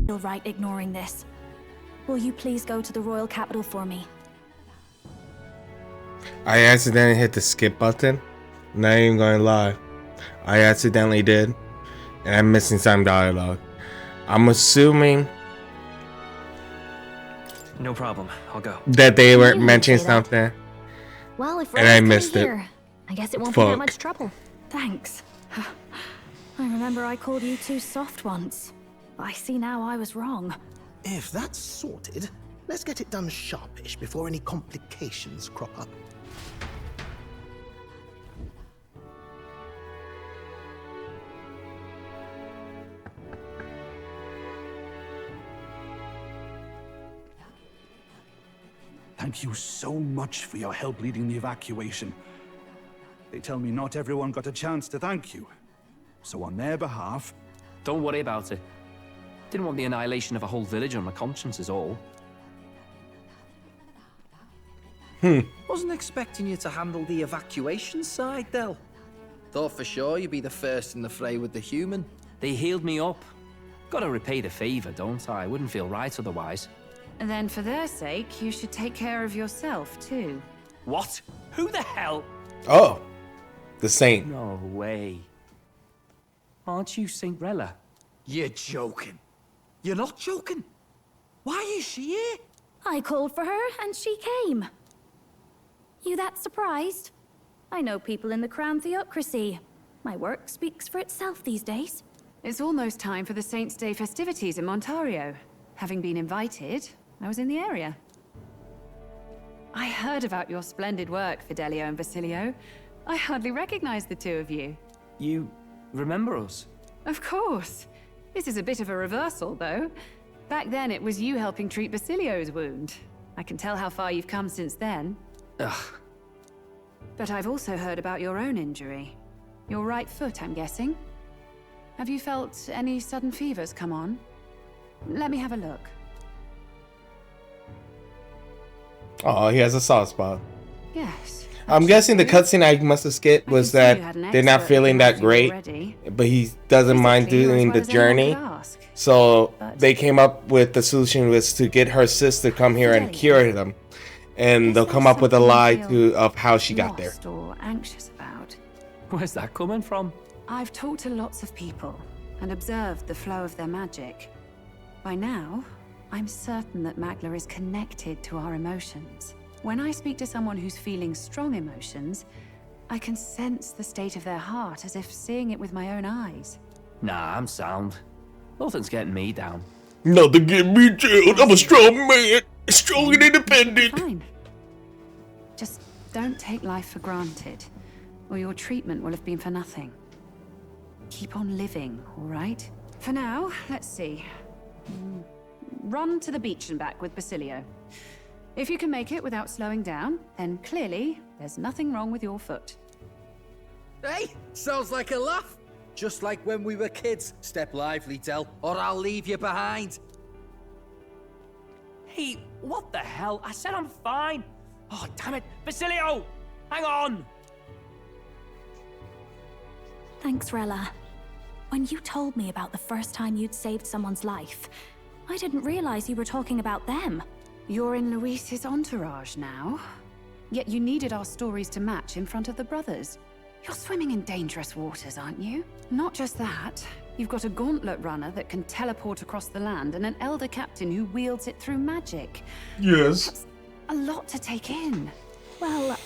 feel right ignoring this. Will you please go to the royal capital for me? I accidentally hit the skip button. Not even gonna lie. I accidentally did. And I'm missing some dialogue. I'm assuming No problem. I'll go. that they were You mentioning say that. something. Well, if And I Rella's missed it. here, I guess it won't be that Fuck. much trouble. Thanks. I remember I called you too soft once. I see now I was wrong. If that's sorted, let's get it done sharpish before any complications crop up. Thank you so much for your help leading the evacuation. They tell me not everyone got a chance to thank you. So on their behalf... Don't worry about it. Didn't want the annihilation of a whole village on my conscience is all. Wasn't expecting you to handle the evacuation side, Del. Thought for sure you'd be the first in the fray with the human. They healed me up. Gotta repay the favor, don't I? Wouldn't feel right otherwise. And then for their sake, you should take care of yourself, too. What? Who the hell? Oh, the Saint. No way. Aren't you Saint Rella? You're joking. You're not joking. Why is she here? I called for her and she came. You that surprised? I know people in the Crown Theocracy. My work speaks for itself these days. It's almost time for the Saints' Day festivities in Montario. Having been invited, I was in the area. I heard about your splendid work, Fidelio and Basilio. I hardly recognized the two of you. You remember us? Of course. This is a bit of a reversal, though. Back then, it was you helping treat Basilio's wound. I can tell how far you've come since then. Ugh. But I've also heard about your own injury. Your right foot, I'm guessing. Have you felt any sudden fevers come on? Let me have a look. Oh, he has a soft spot. Yes. I'm guessing the cutscene I must have skipped was that they're not feeling that great, but he doesn't mind doing the journey. So they came up with the solution was to get her sister come here and cure them, and they'll come up with a lie of how she got there. Or anxious about. Where's that coming from? I've talked to lots of people and observed the flow of their magic. By now, I'm certain that Magla is connected to our emotions. When I speak to someone who's feeling strong emotions, I can sense the state of their heart as if seeing it with my own eyes. Nah, I'm sound. Nothing's getting me down. Nothing get me down. I'm a strong man. Strong and independent. Fine. Just don't take life for granted, or your treatment will have been for nothing. Keep on living, all right? For now, let's see. Run to the beach and back with Basilio. If you can make it without slowing down, then clearly there's nothing wrong with your foot. Hey, sounds like a laugh. Just like when we were kids. Step lively, Del, or I'll leave you behind. Hey, what the hell? I said I'm fine. Oh, damn it. Basilio! Hang on! Thanks, Rella. When you told me about the first time you'd saved someone's life, I didn't realize you were talking about them. You're in Luis's entourage now. Yet you needed our stories to match in front of the brothers. You're swimming in dangerous waters, aren't you? Not just that. You've got a gauntlet runner that can teleport across the land and an elder captain who wields it through magic. Yes. That's a lot to take in. Well,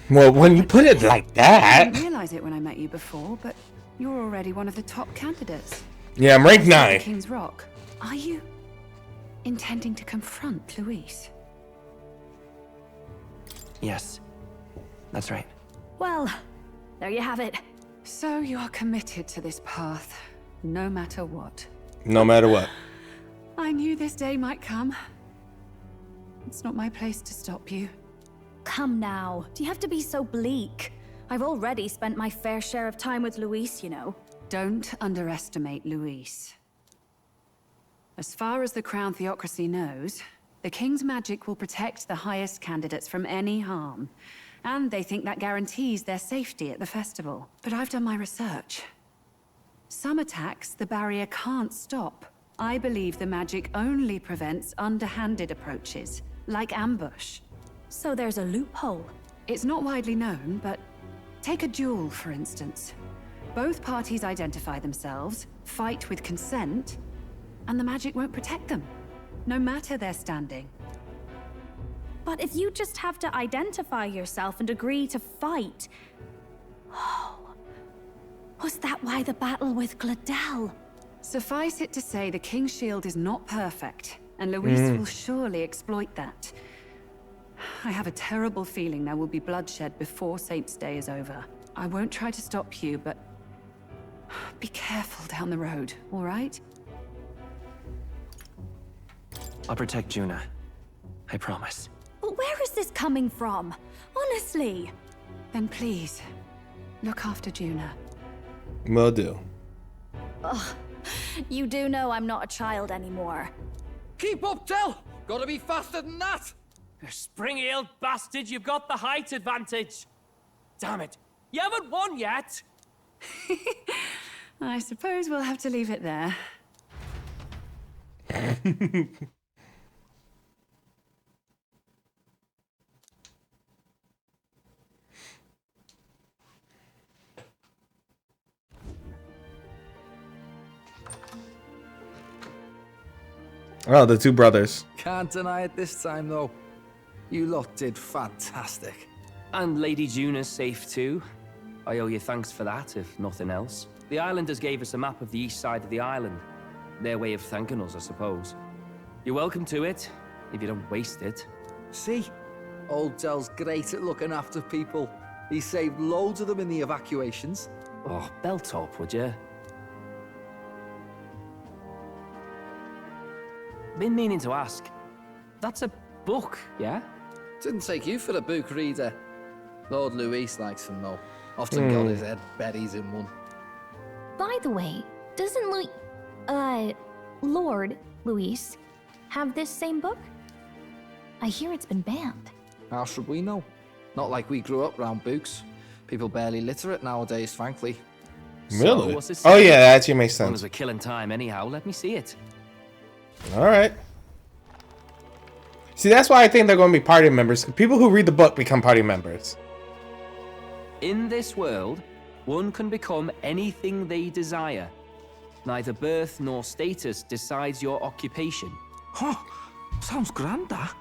Well, when you put it like I that. didn't realize it when I met you before, but you're already one of the top candidates. Yeah, I'm ranked Outside the 9. King's Rock. Are you intending to confront Luis? Yes, that's right. well, there you have it. So you are committed to this path, no matter what. No matter what. I knew this day might come. It's not my place to stop you. Come now, do you have to be so bleak? I've already spent my fair share of time with Luis, you know. Don't underestimate Luis. As far as the Crown Theocracy knows, the King's magic will protect the highest candidates from any harm. And they think that guarantees their safety at the festival. But I've done my research. Some attacks the barrier can't stop. I believe the magic only prevents underhanded approaches, like ambush. So there's a loophole. It's not widely known, but take a duel, for instance. Both parties identify themselves, fight with consent, and the magic won't protect them, no matter their standing. But if you just have to identify yourself and agree to fight... Oh, was that why the battle with Gladel? Suffice it to say, the King's Shield is not perfect, and Luis will surely exploit that. I have a terrible feeling there will be bloodshed before Saint's Day is over. I won't try to stop you, but be careful down the road, all right? I'll protect Juna. I promise. But where is this coming from? Honestly. Then please, look after Juna. Will do. Ugh. You do know I'm not a child anymore. Keep up, Del! Gotta be faster than that! You spring-heeled bastard, you've got the height advantage. Damn it, you haven't won yet. I suppose we'll have to leave it there. Oh, the two brothers. Can't deny it this time, though. You lot did fantastic. And Lady Juna's safe too. I owe you thanks for that, if nothing else. The Islanders gave us a map of the east side of the island. Their way of thanking us, I suppose. You're welcome to it, if you don't waste it. See? Old Del's great at looking after people. He saved loads of them in the evacuations. Oh, belt up, would you? Been meaning to ask. That's a book, yeah? Didn't take you for a book reader. Lord Luis likes them, though. Often got his head buried in one. By the way, doesn't Lord Luis have this same book? I hear it's been banned. How should we know? Not like we grew up round books. People barely literate nowadays, frankly. Really? So, what's this Oh say? yeah, that actually makes As long as sense. we're killing time anyhow, let me see it. All right. See, that's why I think they're going to be party members. People who read the book become party members. In this world, one can become anything they desire. Neither birth nor status decides your occupation. Huh. Sounds grand, that.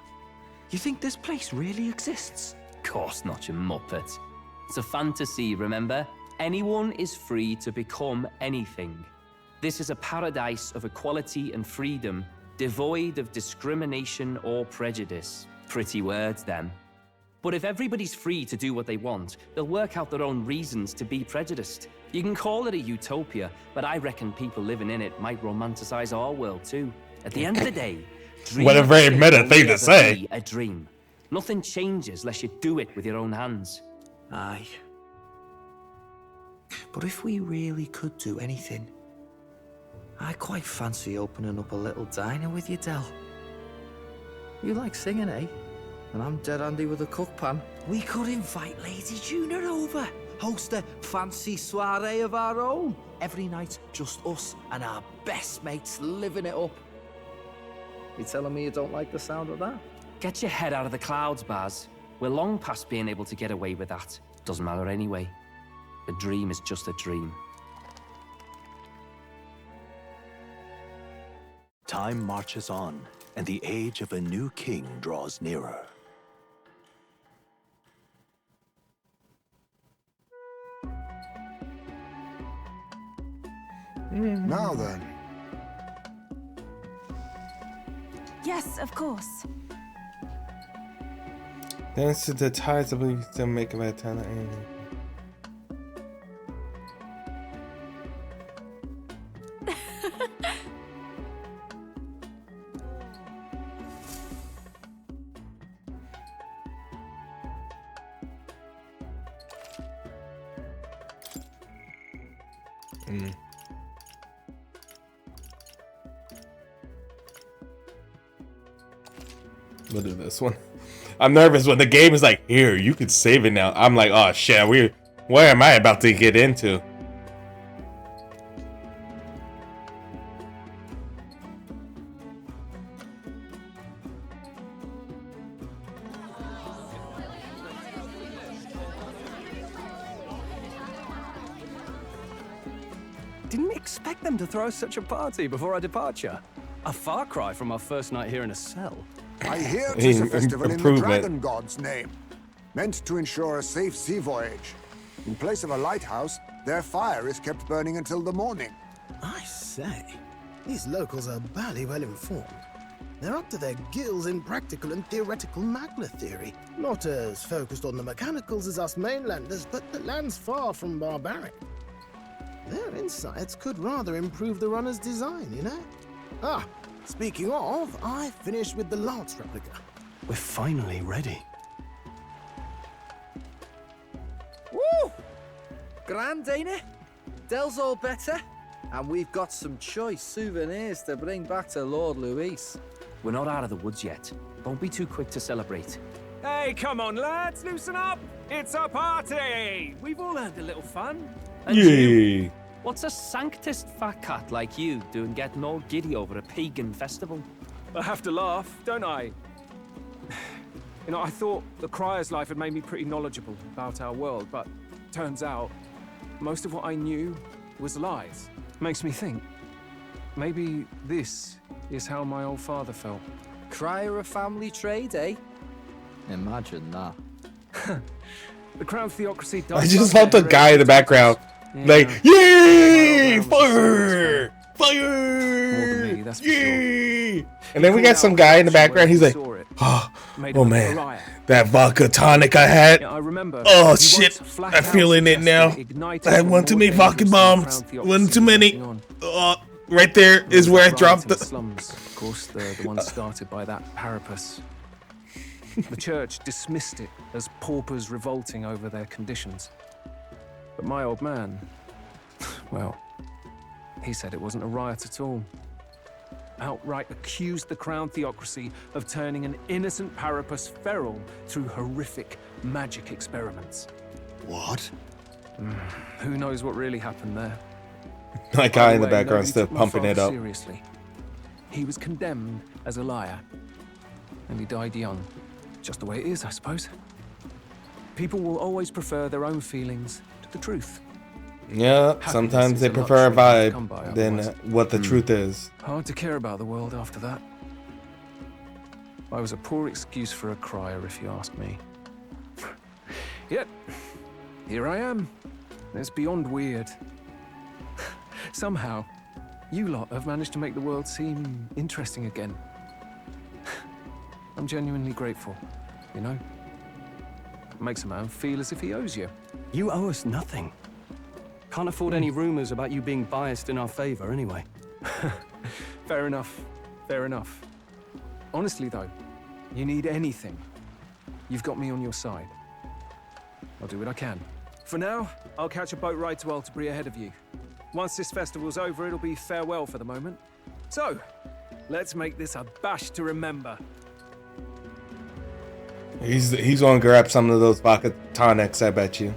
You think this place really exists? Of course not, you muppet. It's a fantasy, remember? Anyone is free to become anything. This is a paradise of equality and freedom, devoid of discrimination or prejudice. Pretty words, them. But if everybody's free to do what they want, they'll work out their own reasons to be prejudiced. You can call it a utopia, but I reckon people living in it might romanticize our world too. At the end of the day, What a very meta thing to say. Be a dream. Nothing changes unless you do it with your own hands. Aye. But if we really could do anything, I quite fancy opening up a little diner with you, Del. You like singing, eh? And I'm dead handy with a cook pan. We could invite Lady Juna over, host a fancy soiree of our own. Every night, just us and our best mates living it up. You telling me you don't like the sound of that? Get your head out of the clouds, Baz. We're long past being able to get away with that. Doesn't matter anyway. A dream is just a dream. Time marches on, and the age of a new king draws nearer. Now then. Yes, of course. Dance to the tides of belief to make a talent. We'll do this one. I'm nervous when the game is like, here, you can save it now. I'm like, oh shit, where am I about to get into? didn't expect them to throw such a party before our departure. A far cry from our first night here in a cell. I hear it is a festival in the Dragon God's name, meant to ensure a safe sea voyage. In place of a lighthouse, their fire is kept burning until the morning. I say, these locals are bally well informed. They're up to their gills in practical and theoretical magna theory. Not as focused on the mechanicals as us mainlanders, but the land's far from barbaric. Their insights could rather improve the runner's design, you know? Ah, speaking of, I finished with the lance replica. We're finally ready. Woo! Grand, ain't it? Del's all better, and we've got some choice souvenirs to bring back to Lord Luis. We're not out of the woods yet. Don't be too quick to celebrate. Hey, come on, lads, loosen up! It's a party! We've all had a little fun. And you? What's a sanctist fat cat like you doing getting all giddy over a pagan festival? I have to laugh, don't I? You know, I thought the Crier's life had made me pretty knowledgeable about our world, but turns out most of what I knew was lies. Makes me think, maybe this is how my old father felt. Crier a family trade, eh? Imagine that. The Crown Theocracy does. I just love the guy in the background. Yeah. Like, yay! Fire! Fire! More than me, that's for yay! Sure. And then we got some guy in the background. He's like, oh man, that vodka tonic I had. Yeah, I remember. Oh shit, I'm feeling it now. I had one too many vodka bombs. One too many. Right there is where I dropped the slums. Of course, the one started by that Parapus. The church dismissed it as paupers revolting over their conditions. But my old man, well, he said it wasn't a riot at all. Outright accused the Crown Theocracy of turning an innocent Parapus feral through horrific magic experiments. What? Who knows what really happened there? That guy in the background still pumping it up. Seriously. He was condemned as a liar. And he died young. Just the way it is, I suppose. People will always prefer their own feelings to the truth. Yeah, sometimes they prefer a vibe than what the truth is. Hard to care about the world after that. I was a poor excuse for a crier, if you ask me. Yet, here I am. It's beyond weird. Somehow, you lot have managed to make the world seem interesting again. I'm genuinely grateful, you know? It makes a man feel as if he owes you. You owe us nothing. Can't afford any rumors about you being biased in our favor, anyway. Fair enough. Fair enough. Honestly, though, you need anything, you've got me on your side. I'll do what I can. For now, I'll catch a boat ride to Altabri ahead of you. Once this festival's over, it'll be farewell for the moment. So, let's make this a bash to remember. He's gonna grab some of those vodka tonics, I bet you.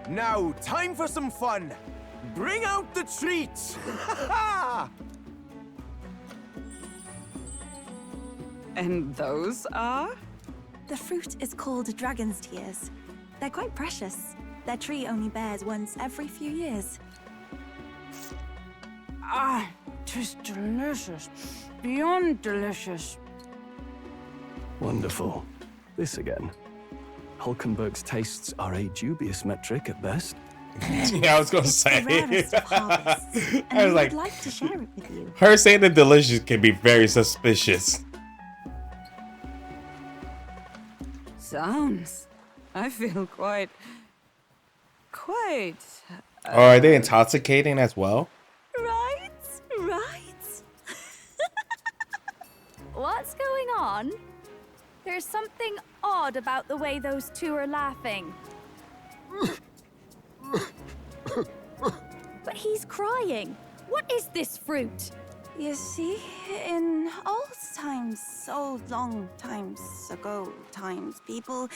Now, time for some fun. Bring out the treats. And those are? The fruit is called dragon's tears. They're quite precious. Their tree only bears once every few years. Ah, 'tis delicious. Beyond delicious. Wonderful. This again. Hulkenberg's tastes are a dubious metric at best. Yeah, I was gonna say. I was like, like to share it with you. Her saying the delicious can be very suspicious. Sounds. I feel quite. Or are they intoxicating as well? Right. What's going on? There's something odd about the way those two are laughing. But he's crying. What is this fruit? You see, in old times, so long times ago times, people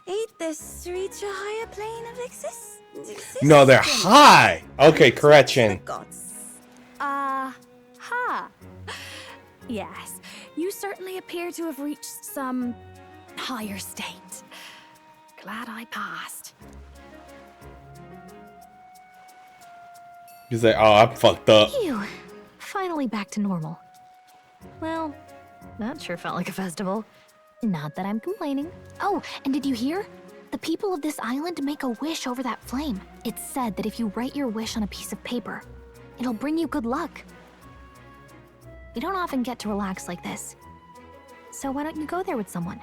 ate this to reach a higher plane of existence. No, they're high. Okay, correction. Ha. Yes, you certainly appear to have reached some higher state. Glad I passed. He's like, oh, I'm fucked up. Phew. Finally back to normal. Well, that sure felt like a festival. Not that I'm complaining. Oh, and did you hear? The people of this island make a wish over that flame. It's said that if you write your wish on a piece of paper, it'll bring you good luck. You don't often get to relax like this. So why don't you go there with someone?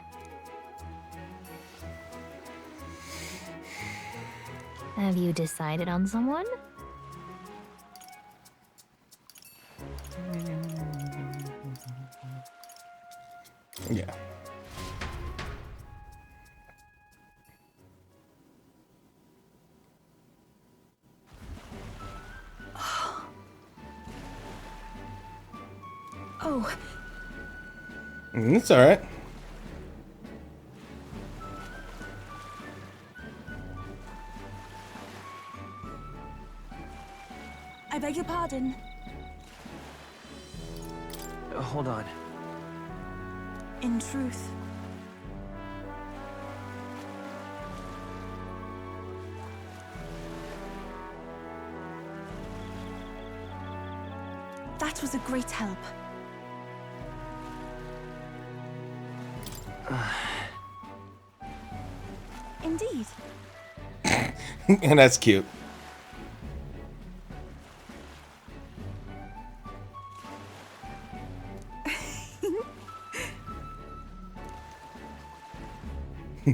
Have you decided on someone? Yeah. Oh. It's alright. I beg your pardon. Hold on. In truth, that was a great help. Indeed. And that's cute.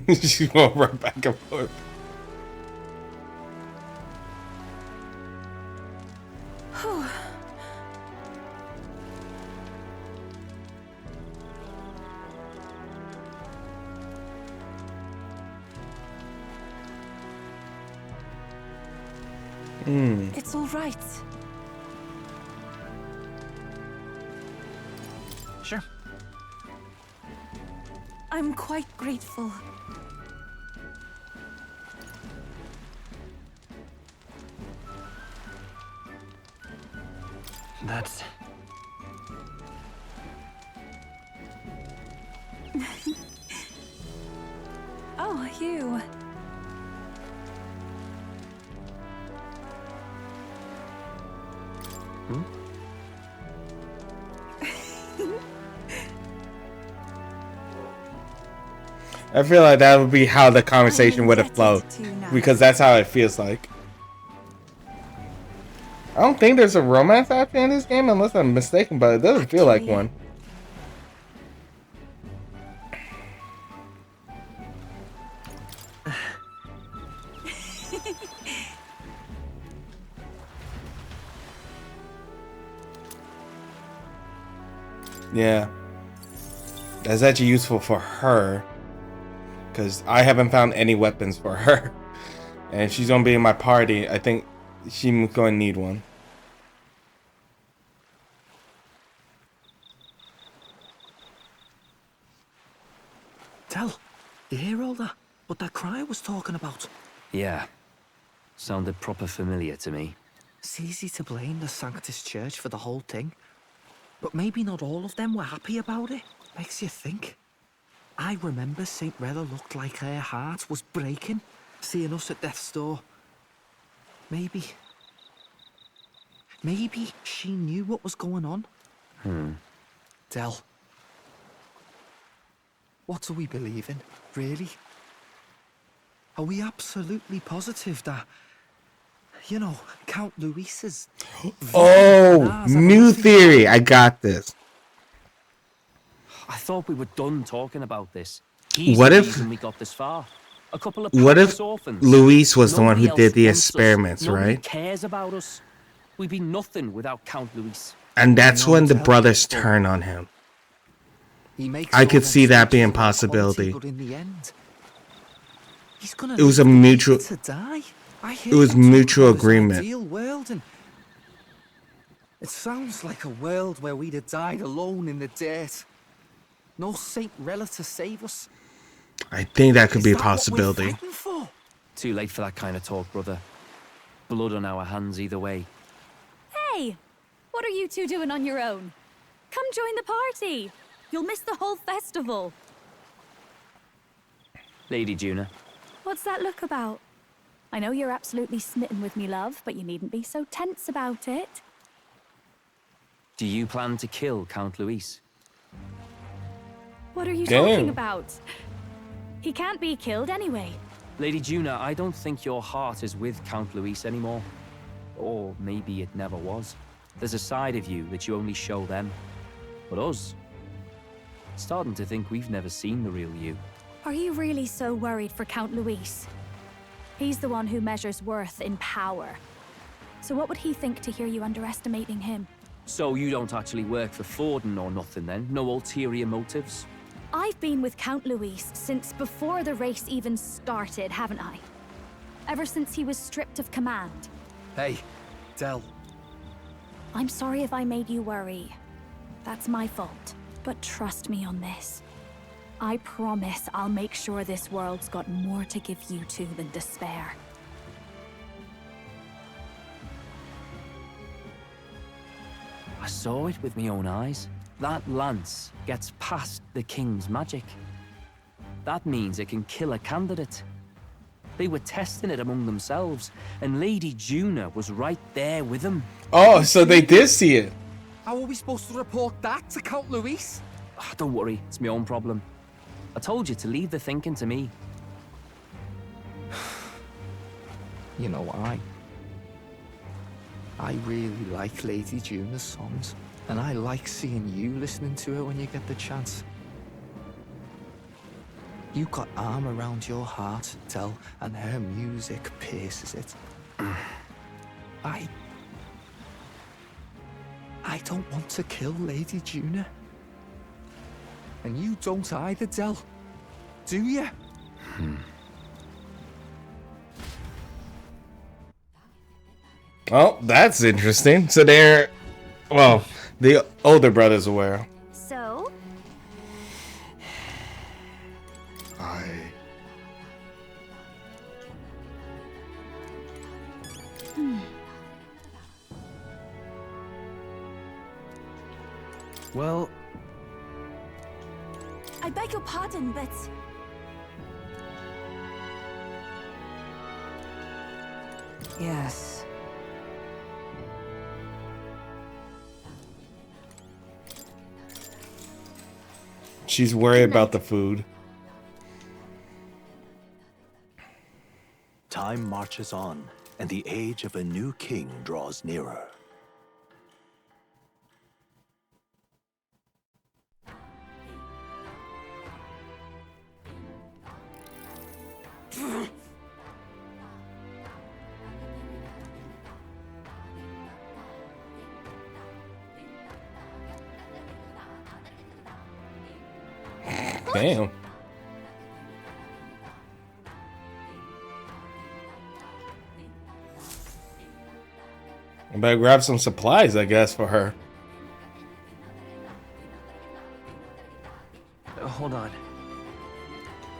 She's going right back and forth. It's all right. Sure. I'm quite grateful. That's... Oh, you. I feel like that would be how the conversation would have flowed, because that's how it feels like. I don't think there's a romance option in this game unless I'm mistaken, but it doesn't feel like one. Yeah. That's actually useful for her, because I haven't found any weapons for her. And if she's going to be in my party, I think she's going to need one. Tell, you hear all that? What that cry was talking about? Yeah. Sounded proper familiar to me. It's easy to blame the Sanctus Church for the whole thing. But maybe not all of them were happy about it. Makes you think. I remember St. Rella looked like her heart was breaking, seeing us at death's door. Maybe she knew what was going on. Del, what do we believe in, really? Are we absolutely positive that, you know, Count Luis is... Oh, new theory. I got this. I thought we were done talking about this. What if reason we got this far? A couple of what if orphans. Luis was the one who Nobody did the else wants us. experiments, Nobody right? cares about us. We'd be nothing without Count Luis. And that's when the brothers turn on him. I could see that being a possibility. It was a mutual. It was mutual agreement. It sounds like a world where we'd have died alone in the dirt. No Saint Rella to save us. I think that could be a possibility. Too late for that kind of talk, brother. Blood on our hands either way. Hey! What are you two doing on your own? Come join the party! You'll miss the whole festival. Lady Juna. What's that look about? I know you're absolutely smitten with me, love, but you needn't be so tense about it. Do you plan to kill Count Luis? What are you talking about? He can't be killed anyway. Lady Juna, I don't think your heart is with Count Luis anymore. Or maybe it never was. There's a side of you that you only show them. But us, starting to think we've never seen the real you. Are you really so worried for Count Luis? He's the one who measures worth in power. So what would he think to hear you underestimating him? So you don't actually work for Forden or nothing then? No ulterior motives? I've been with Count Luis since before the race even started, haven't I? Ever since he was stripped of command. Hey, Del. I'm sorry if I made you worry. That's my fault. But trust me on this. I promise I'll make sure this world's got more to give you two than despair. I saw it with my own eyes. That lance gets past the king's magic. That means it can kill a candidate. They were testing it among themselves, and Lady Juna was right there with them. Oh, so they did see it. How are we supposed to report that to Count Luis? Don't worry, it's my own problem. I told you to leave the thinking to me. You know, I really like Lady Juna's songs, and I like seeing you listening to it when you get the chance. You got arm around your heart, Del, and her music pierces it. I don't want to kill Lady Juna. And you don't either, Del. Do you? Oh, that's interesting. So they're, well, the older brother's aware. So? Well, I beg your pardon, but... Yes. She's worried about the food. Time marches on, and the age of a new king draws nearer. Damn. I better grab some supplies, I guess, for her. Hold on.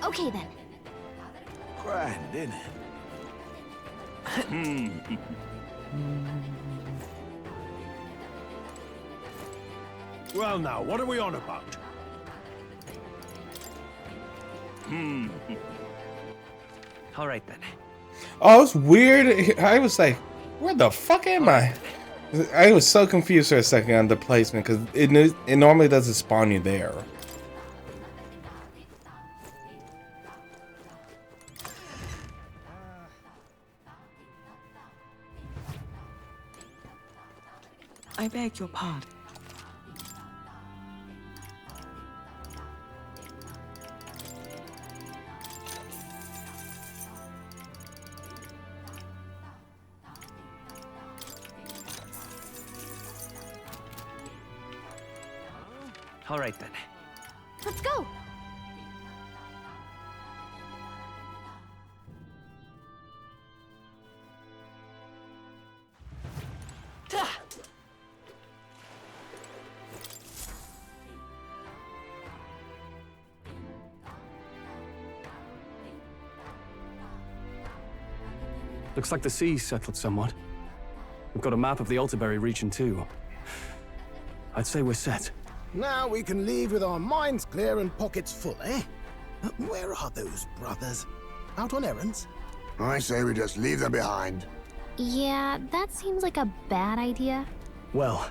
Okay then. Grand, isn't it? Well now, what are we on about? All right then. Oh, it's weird. I was like, where the fuck am I? I was so confused for a second on the placement because it normally doesn't spawn you there. I beg your pardon. All right then. Let's go. Looks like the sea's settled somewhat. We've got a map of the Alterberry region too. I'd say we're set. Now we can leave with our minds clear and pockets full, eh? Where are those brothers? Out on errands? I say we just leave them behind. Yeah, that seems like a bad idea. Well,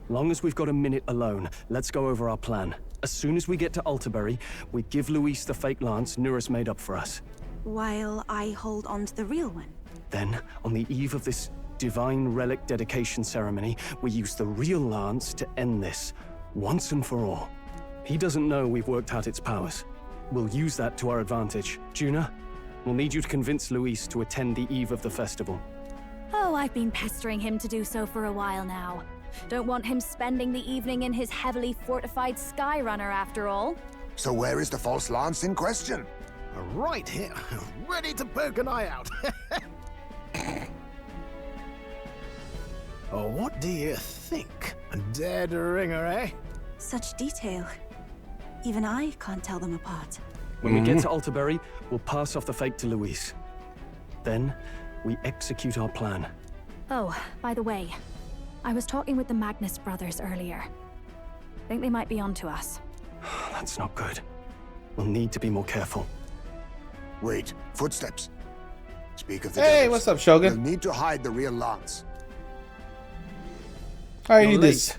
long as we've got a minute alone, let's go over our plan. As soon as we get to Altabury, we give Luis the fake lance Nuris made up for us. While I hold on to the real one. Then, on the eve of this divine relic dedication ceremony, we use the real lance to end this, once and for all. He doesn't know we've worked out its powers. We'll use that to our advantage. Juna, we'll need you to convince Luis to attend the eve of the festival. Oh, I've been pestering him to do so for a while now. Don't want him spending the evening in his heavily fortified Skyrunner after all. So where is the false lance in question? Right here, ready to poke an eye out. Oh, what do you think? A dead ringer, eh? Such detail. Even I can't tell them apart. When we get to Altabury, we'll pass off the fake to Luis. Then, we execute our plan. Oh, by the way, I was talking with the Magnus brothers earlier. Think they might be onto us. That's not good. We'll need to be more careful. Wait, footsteps. Speak of the Hey, devils. what's up, Shogun? You'll need to hide the real lance. How are you this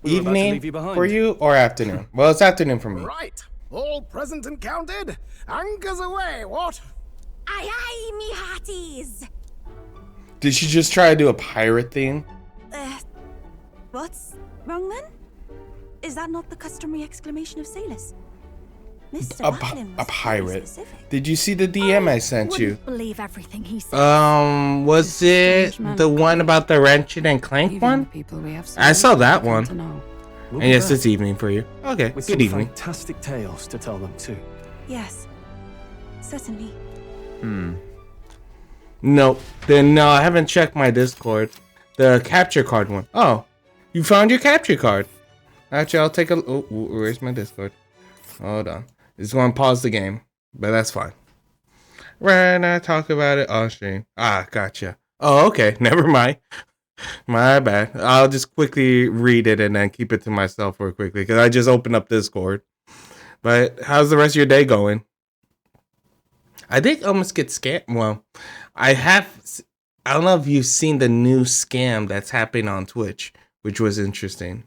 evening for you or afternoon? Well, it's afternoon for me. Right, all present and counted. Anchors away, what? Aye, aye, me hearties. Did she just try to do a pirate theme? What's wrong then? Is that not the customary exclamation of sailors? Mr. A pirate. Did you see the DM I sent you? Believe everything he said. Was it the one about the Ratchet and Clank one? I saw that one. And yes, it's evening for you. Okay, With good some evening. fantastic tales to tell them too. Yes, certainly. Nope. Then no, I haven't checked my Discord. The capture card one. Oh, you found your capture card. Actually, I'll take a. Oh, where's my Discord? Hold on. Just want to pause the game, but that's fine. When I talk about it on stream. Ah, gotcha. Oh, okay. Never mind. My bad. I'll just quickly read it and then keep it to myself real quickly because I just opened up Discord. But how's the rest of your day going? I did almost get scammed. Well, I don't know if you've seen the new scam that's happening on Twitch, which was interesting.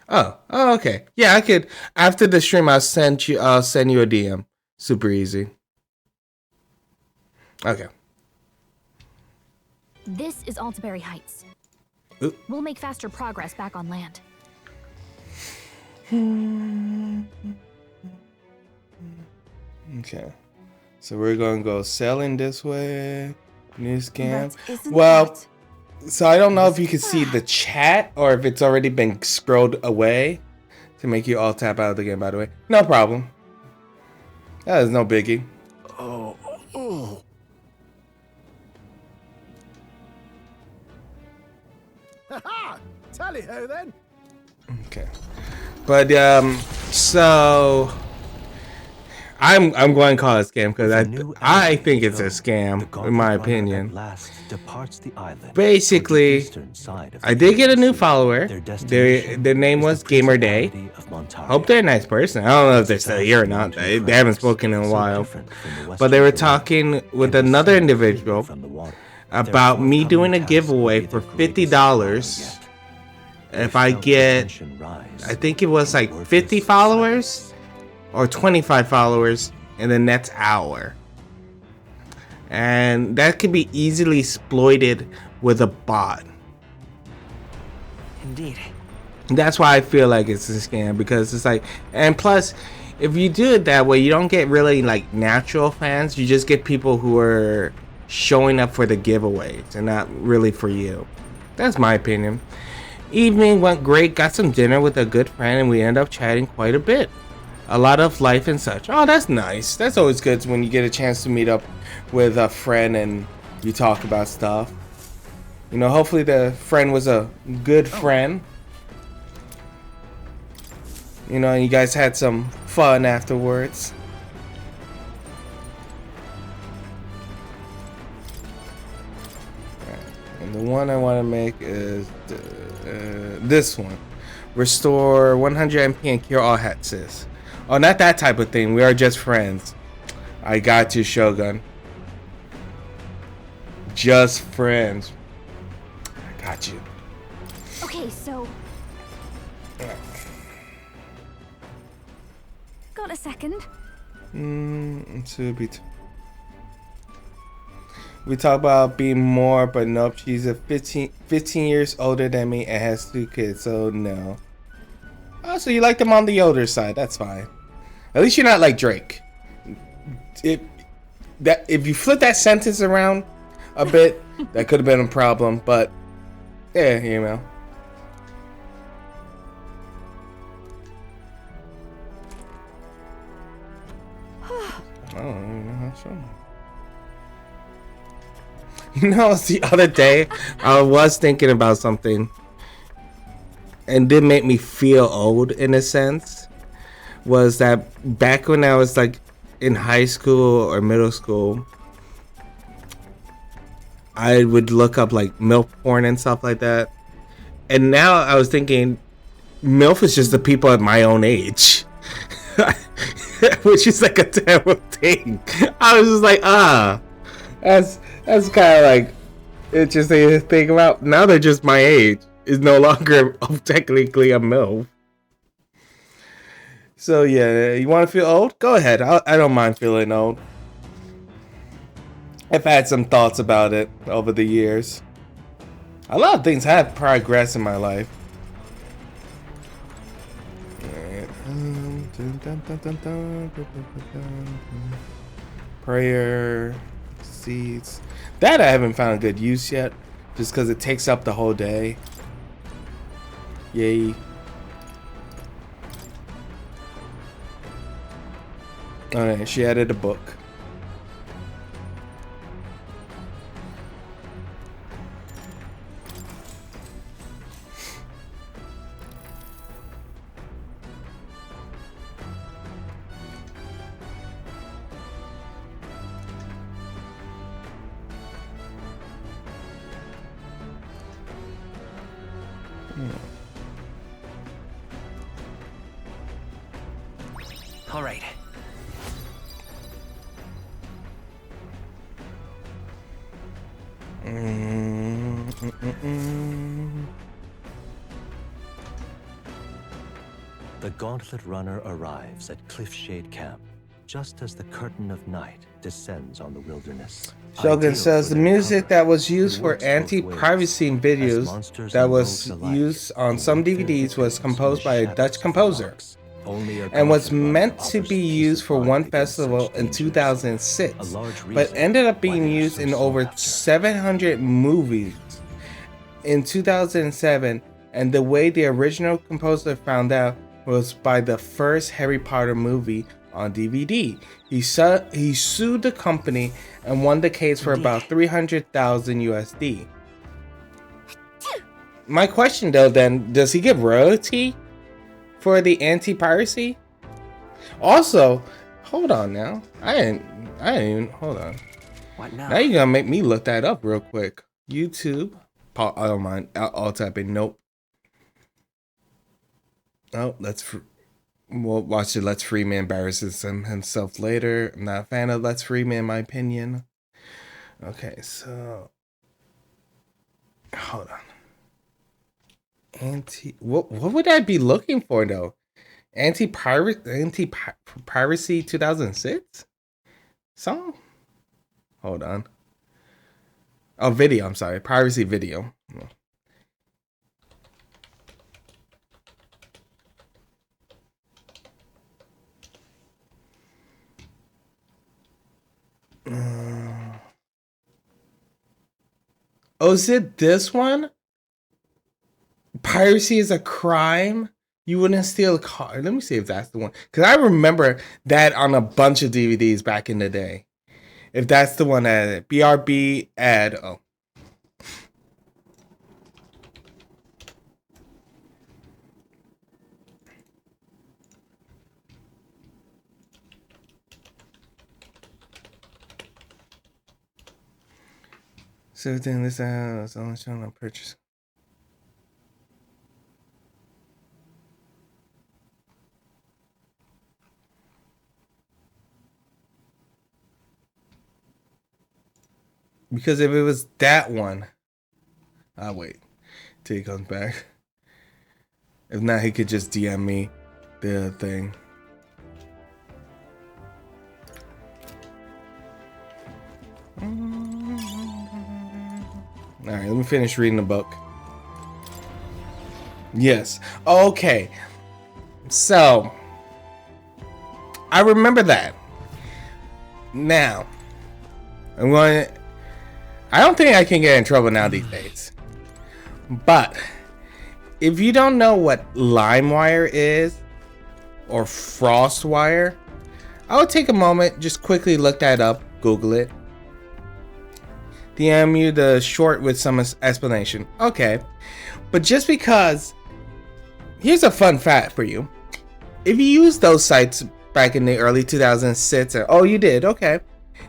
Oh, okay. Yeah, I could. After the stream, I'll send you a DM. Super easy. Okay. This is Altabury Heights. Oop. We'll make faster progress back on land. Okay. So we're gonna go selling this way. New scam. But isn't Well. that- So I don't know if you can see the chat or if it's already been scrolled away to make you all tap out of the game, by the way. No problem. That is no biggie. Oh. Ha-ha! Tally-ho then. Okay. But so I'm going to call it a scam because I think it's a scam in my opinion. Basically, I did get a new follower. Their name was Gamer Day. Hope they're a nice person. I don't know if they're still here or not. They haven't spoken in a while. But they were talking with another individual about me doing a giveaway for $50 if I get, I think it was like 50 followers or 25 followers in the next hour. And that could be easily exploited with a bot. Indeed. That's why I feel like it's a scam, because it's like, and plus, if you do it that way, you don't get really like natural fans. You just get people who are showing up for the giveaways and not really for you. That's my opinion. Evening went great. Got some dinner with a good friend, and we ended up chatting quite a bit. A lot of life and such. Oh, that's nice. That's always good when you get a chance to meet up with a friend and you talk about stuff. You know, hopefully the friend was a good friend. You know, and you guys had some fun afterwards. And the one I want to make is this one. Restore 100 MP and cure all hexes. Oh, not that type of thing. We are just friends. I got you, Shogun. Just friends. I got you. Okay, so... Got a second? We talk about being more, but nope. She's a 15 years older than me and has 2 kids, so no. Oh, so you like them on the older side. That's fine. At least you're not like Drake. If you flip that sentence around a bit, that could have been a problem, but yeah, you know. I don't even know how to show them. You know, the other day I was thinking about something, and did make me feel old in a sense. Was that back when I was like in high school or middle school, I would look up like MILF porn and stuff like that. And now I was thinking, MILF is just the people at my own age. Which is like a terrible thing. I was just like, that's kind of like interesting to think about. Now they're just my age. Is no longer technically a MILF. So yeah, you want to feel old? Go ahead. I don't mind feeling old. I've had some thoughts about it over the years. A lot of things have progressed in my life. Prayer seeds. That I haven't found good use yet, just because it takes up the whole day. Yay. Alright, she added a book. All right. The Gauntlet Runner arrives at Cliffshade Camp, just as the curtain of night descends on the wilderness. Shogun says the music that was used for anti-privacy videos that was used on some DVDs was composed by a Dutch composer and was meant to be used for one festival in 2006, but ended up being used in over 700 movies in 2007. And the way the original composer found out was by the first Harry Potter movie on DVD. He sued the company and won the case for about 300,000 USD. My question though then, does he get royalty for the anti-piracy? Also, hold on now. I didn't even, hold on. What now? Now you're gonna make me look that up real quick. YouTube. I don't mind. I'll type in nope. Oh, we'll watch it. Let's Freeman embarrasses himself later. I'm not a fan of Let's Freeman in my opinion. Okay, so hold on. What would I be looking for though? Anti-piracy 2006 song? Hold on. Oh, video. I'm sorry. Piracy video. Oh, is it this one? Piracy is a crime? You wouldn't steal a car. Let me see if that's the one. Because I remember that on a bunch of DVDs back in the day. If that's the one at BRB ad. Oh. So then this is only showing on purchase. Because if it was that one, I'll wait till he comes back. If not, he could just DM me the thing. Alright, let me finish reading the book. Yes. Okay. So, I remember that. Now, I don't think I can get in trouble now these days. But, if you don't know what LimeWire is, or FrostWire, I would take a moment, just quickly look that up, Google it. DM you the short with some explanation. Okay. But just because, here's a fun fact for you. If you used those sites back in the early 2006, oh, you did, okay.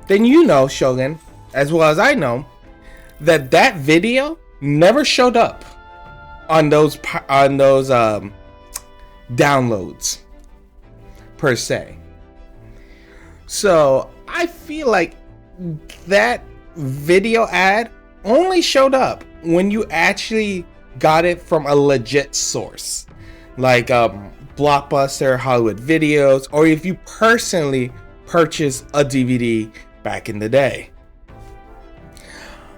Then you know, Shogun, as well as I know, that video never showed up on those downloads per se. So I feel like that video ad only showed up when you actually got it from a legit source, like Blockbuster, Hollywood Videos, or if you personally purchased a DVD back in the day.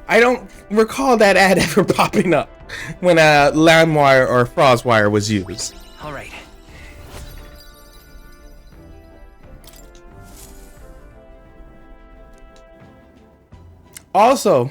I don't recall that ad ever popping up when a LimeWire or FrostWire was used. All right. Also,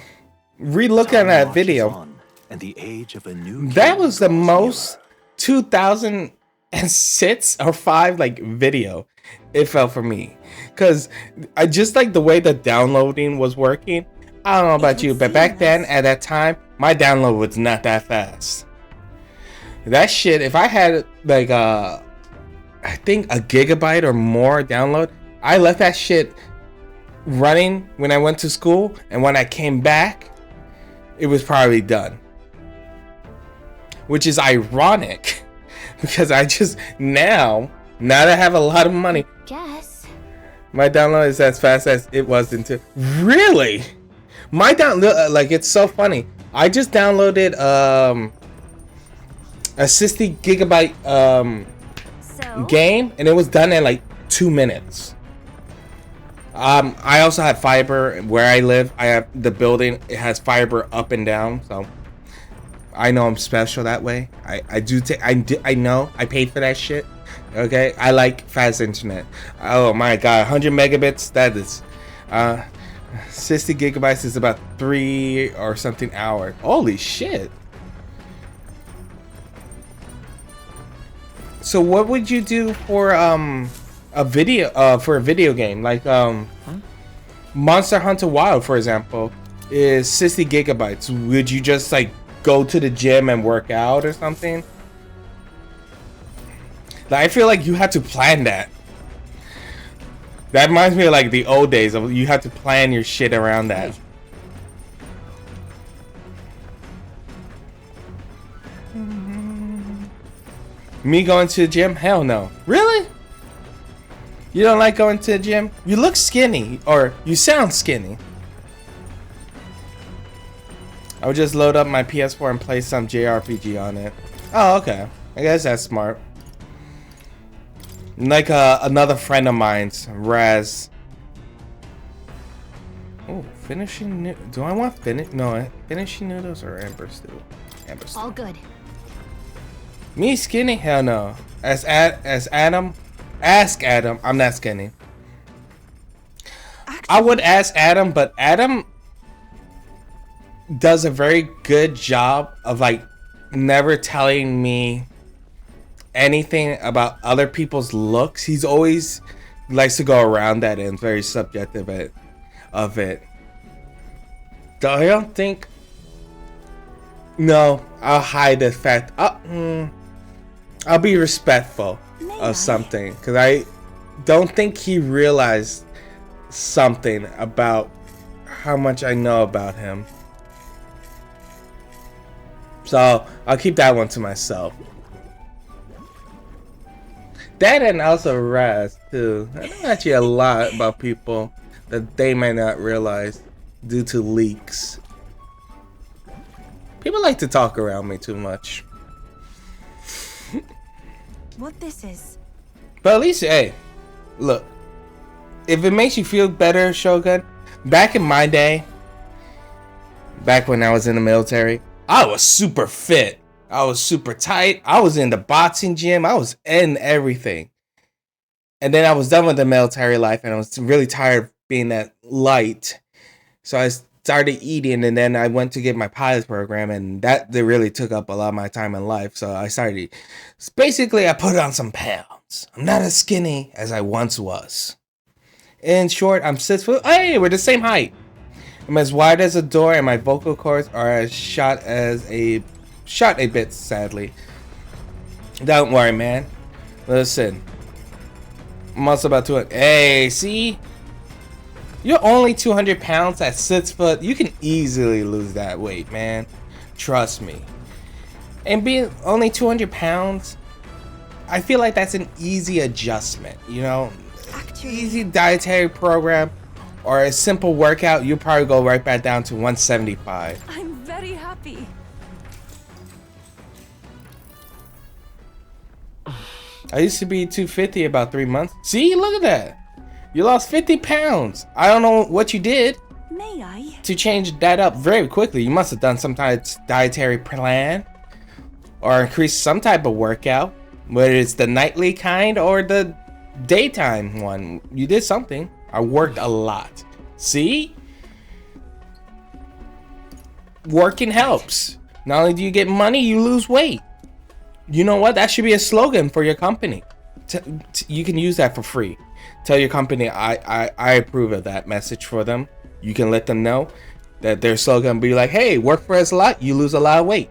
re-looking at that video, and the age of a new that was the most 2006 or 5 like video it felt for me, because I just like the way the downloading was working. I don't know about you, but back then at that time my download was not that fast. That shit, if I had like I think a gigabyte or more download, I left that shit running when I went to school, and when I came back it was probably done, which is ironic because I just now that I have a lot of money, my download is as fast as it was into really my download. Like, it's so funny, I just downloaded a 60 gigabyte game and it was done in like 2 minutes. I also have fiber where I live. I have the building, it has fiber up and down, so I know I'm special that way. I know I paid for that shit. Okay, I like fast internet. Oh my god, 100 megabits, that is 60 gigabytes is about 3 or something hours. Holy shit. So what would you do for a video game like Monster Hunter Wild, for example, is 60 gigabytes. Would you just like go to the gym and work out or something? Like, I feel like you have to plan that. That reminds me of like the old days of you have to plan your shit around that. Me going to the gym? Hell no. Really? You don't like going to the gym? You look skinny, or you sound skinny. I would just load up my PS4 and play some JRPG on it. Oh, okay. I guess that's smart. Like another friend of mine's, Raz. Oh, finishing. Do I want finishing noodles or amber stew? Amber stew. All good. Me skinny? Hell no. Ask Adam. I'm not skinny. Actually, I would ask Adam, but Adam does a very good job of like never telling me anything about other people's looks. He's always likes to go around that and very subjective of it. So I don't think. No, I'll hide the fact. I'll be respectful of something, because I don't think he realized something about how much I know about him. So I'll keep that one to myself. That and also Raz too. I know actually a lot about people that they might not realize. due to leaks. People like to talk around me too much. What this is? But at least, hey, look. If it makes you feel better, Shogun, back in my day, back when I was in the military, I was super fit. I was super tight. I was in the boxing gym. I was in everything. And then I was done with the military life, and I was really tired of being that light. So I started eating, and then I went to get my pilot program, and that really took up a lot of my time in life. So I started eating. So basically, I put on some pounds. I'm not as skinny as I once was. In short, I'm 6 foot. Hey, we're the same height. I'm as wide as a door, and my vocal cords are as shot a bit, sadly. Don't worry, man. Listen, I'm also about to. Hey, see, you're only 200 pounds at 6 foot. You can easily lose that weight, man. Trust me. And being only 200 pounds, I feel like that's an easy adjustment. You know. Easy dietary program or a simple workout, you'll probably go right back down to 175. I'm very happy. I used to be 250 about 3 months. See, look at that. You lost 50 pounds. I don't know what you did. May I? To change that up very quickly. You must have done some type of dietary plan or increased some type of workout, whether it's the nightly kind or the daytime one. You did something. I worked a lot. See? Working helps. Not only do you get money, you lose weight. You know what? That should be a slogan for your company. You can use that for free. Tell your company I approve of that message for them. You can let them know that their slogan be like, hey, work for us a lot, you lose a lot of weight.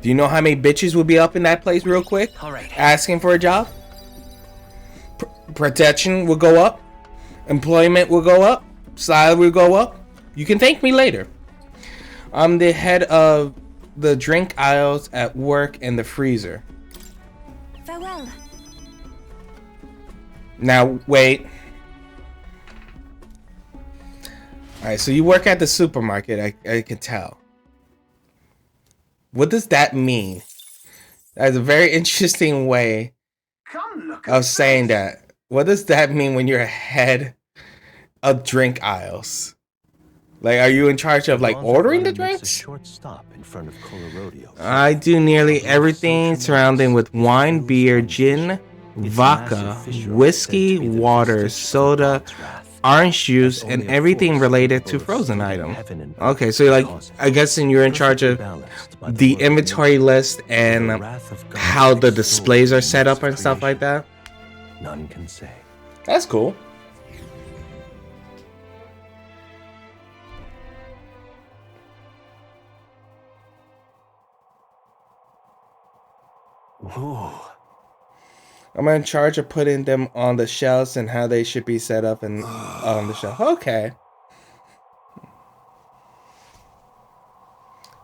Do you know how many bitches would be up in that place real quick? All right. Asking for a job? Protection will go up. Employment will go up. Salary will go up. You can thank me later. I'm the head of the drink aisles at work and the freezer. Farewell. Now, wait. Alright, so you work at the supermarket, I can tell. What does that mean? That's a very interesting way of saying that. What does that mean when you're head of drink aisles? Like, are you in charge of like ordering the drinks? A short stop in front of Colorado. I do nearly everything surrounding with wine, beer, gin, vodka, whiskey, water, soda, orange juice, and everything related to frozen item. Okay, so like, I guess then you're in charge of the inventory list and how the displays are set up and stuff like that. None can say. That's cool. Whoa. I'm in charge of putting them on the shelves and how they should be set up and on the shelf. Okay.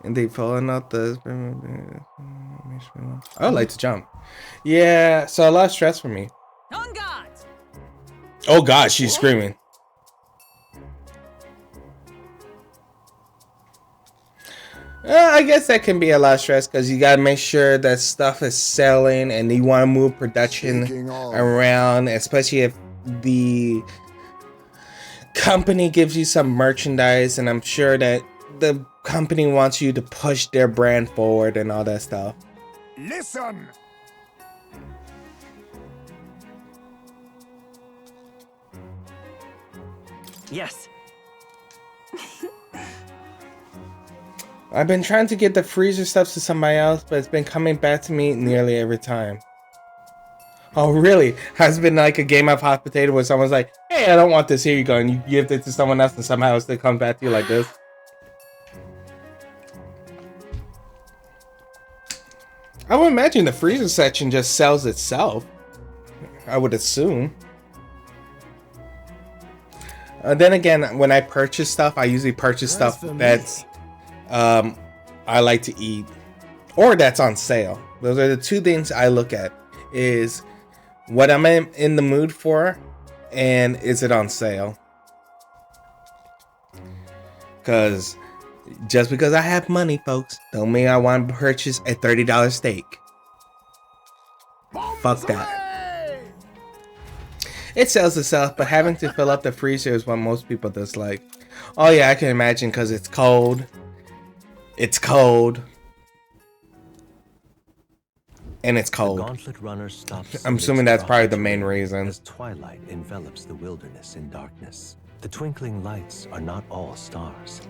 And they falling out the. I would like to jump. Yeah, so a lot of stress for me. On guard. Oh God, she's screaming. I guess that can be a lot of stress because you gotta make sure that stuff is selling and you want to move production around, especially if the company gives you some merchandise, and I'm sure that the company wants you to push their brand forward and all that stuff. Listen! Yes. I've been trying to get the freezer stuff to somebody else, but it's been coming back to me nearly every time. Oh, really? Has been like a game of hot potato where someone's like, hey, I don't want this, here you go, and you give it to someone else and somehow it still comes back to you like this. I would imagine the freezer section just sells itself. I would assume. Then again, when I purchase stuff, I usually purchase stuff that's I like to eat or that's on sale. Those are the two things I look at, is what I'm in the mood for and is it on sale. Because just because I have money, folks, don't mean I want to purchase a $30 steak. Fuck that. It sells itself, but having to fill up the freezer is what most people dislike. Oh yeah, I can imagine, because it's cold. It's cold. And it's cold. The Gauntlet Runner stops. I'm assuming that's probably the main reason. As twilight envelops the wilderness in darkness, the twinkling lights are not all stars.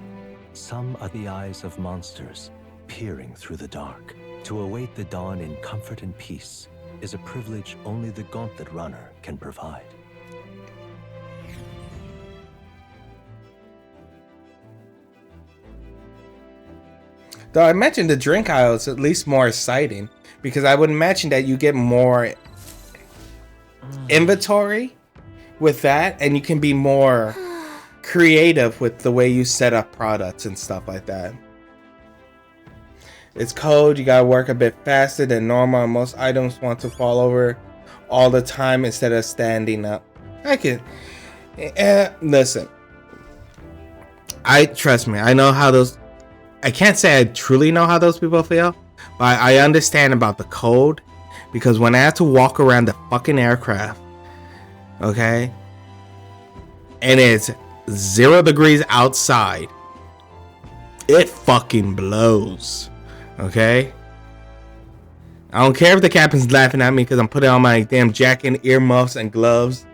Some are the eyes of monsters, peering through the dark. To await the dawn in comfort and peace is a privilege only the Gauntlet Runner can provide. Though I mentioned the drink aisle is at least more exciting, because I would imagine that you get more inventory with that, and you can be more creative with the way you set up products and stuff like that. It's cold, you gotta work a bit faster than normal, and most items want to fall over all the time instead of standing up. I can listen. Trust me, I know how those. I can't say I truly know how those people feel, but I understand about the cold, because when I have to walk around the fucking aircraft, okay, and it's 0 degrees outside, it fucking blows. Okay, I don't care if the captain's laughing at me because I'm putting on my damn jacket, earmuffs, and gloves.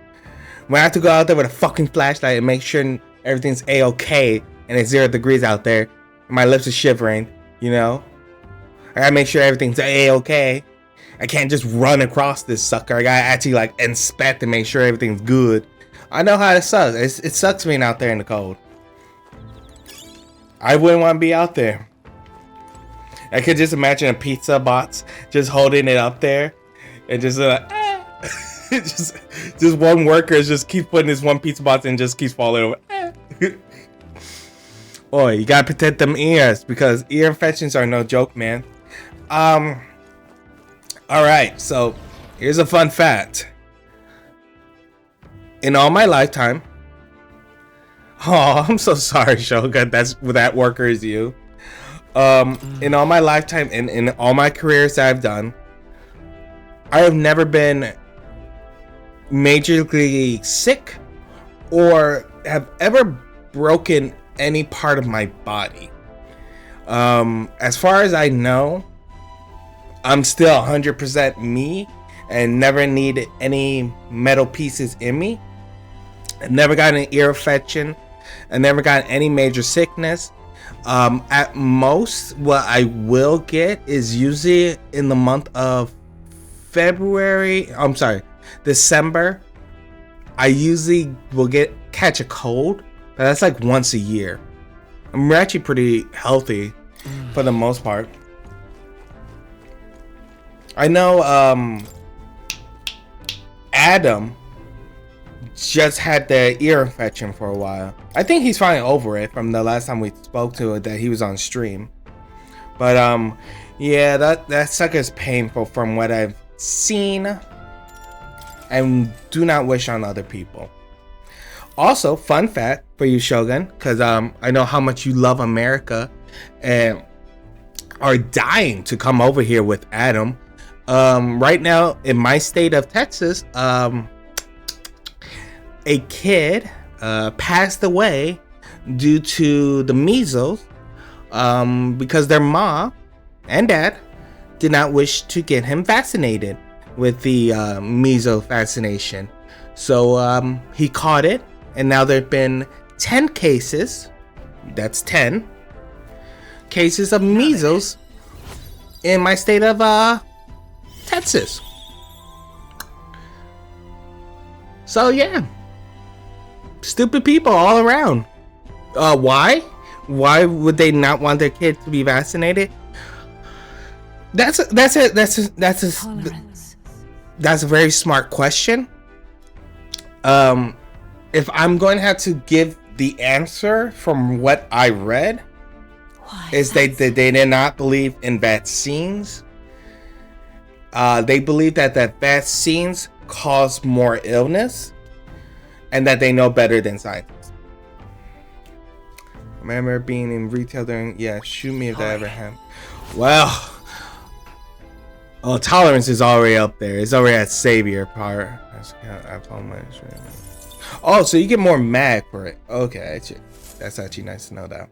When I have to go out there with a fucking flashlight and make sure everything's a-okay, and it's 0 degrees out there, and my lips are shivering, you know, I gotta make sure everything's a-okay. I can't just run across this sucker. I gotta actually like inspect and make sure everything's good. I know how it sucks. It sucks being out there in the cold. I wouldn't want to be out there. I could just imagine a pizza box just holding it up there, and just just one worker just keeps putting this one pizza box and just keeps falling over. Boy, you gotta protect them ears, because ear infections are no joke, man. All right, so here's a fun fact. In all my lifetime, oh, I'm so sorry, Shogun. That worker is you. In all my lifetime, in all my careers that I've done, I have never been majorly sick or have ever broken any part of my body. As far as I know, I'm still 100% me and never needed any metal pieces in me. I've never gotten an ear infection. I never got any major sickness. At most, what I will get is usually in the month of December. I usually will catch a cold, but that's like once a year. I'm actually pretty healthy for the most part. I know Adam just had the ear infection for a while. I think he's finally over it from the last time we spoke to it, that he was on stream. But yeah, that sucker's painful from what I've seen, and do not wish on other people. Also, fun fact for you, Shogun, because I know how much you love America and are dying to come over here with Adam. Right now in my state of Texas, a kid passed away due to the measles, because their mom and dad did not wish to get him vaccinated with the measles vaccination. So he caught it, and now there have been 10 cases. That's 10 cases of measles in my state of Texas. So yeah, stupid people all around. Why would they not want their kids to be vaccinated? That's a very smart question. If I'm going to have to give the answer from what I read, is they did not believe in vaccines. They believe that vaccines cause more illness, and that they know better than scientists. Remember being in retail during... Yeah, shoot me if that ever happened. Well... Oh, tolerance is already up there. It's already at savior part. Oh, so you get more mag for it. Okay, that's actually nice to know that.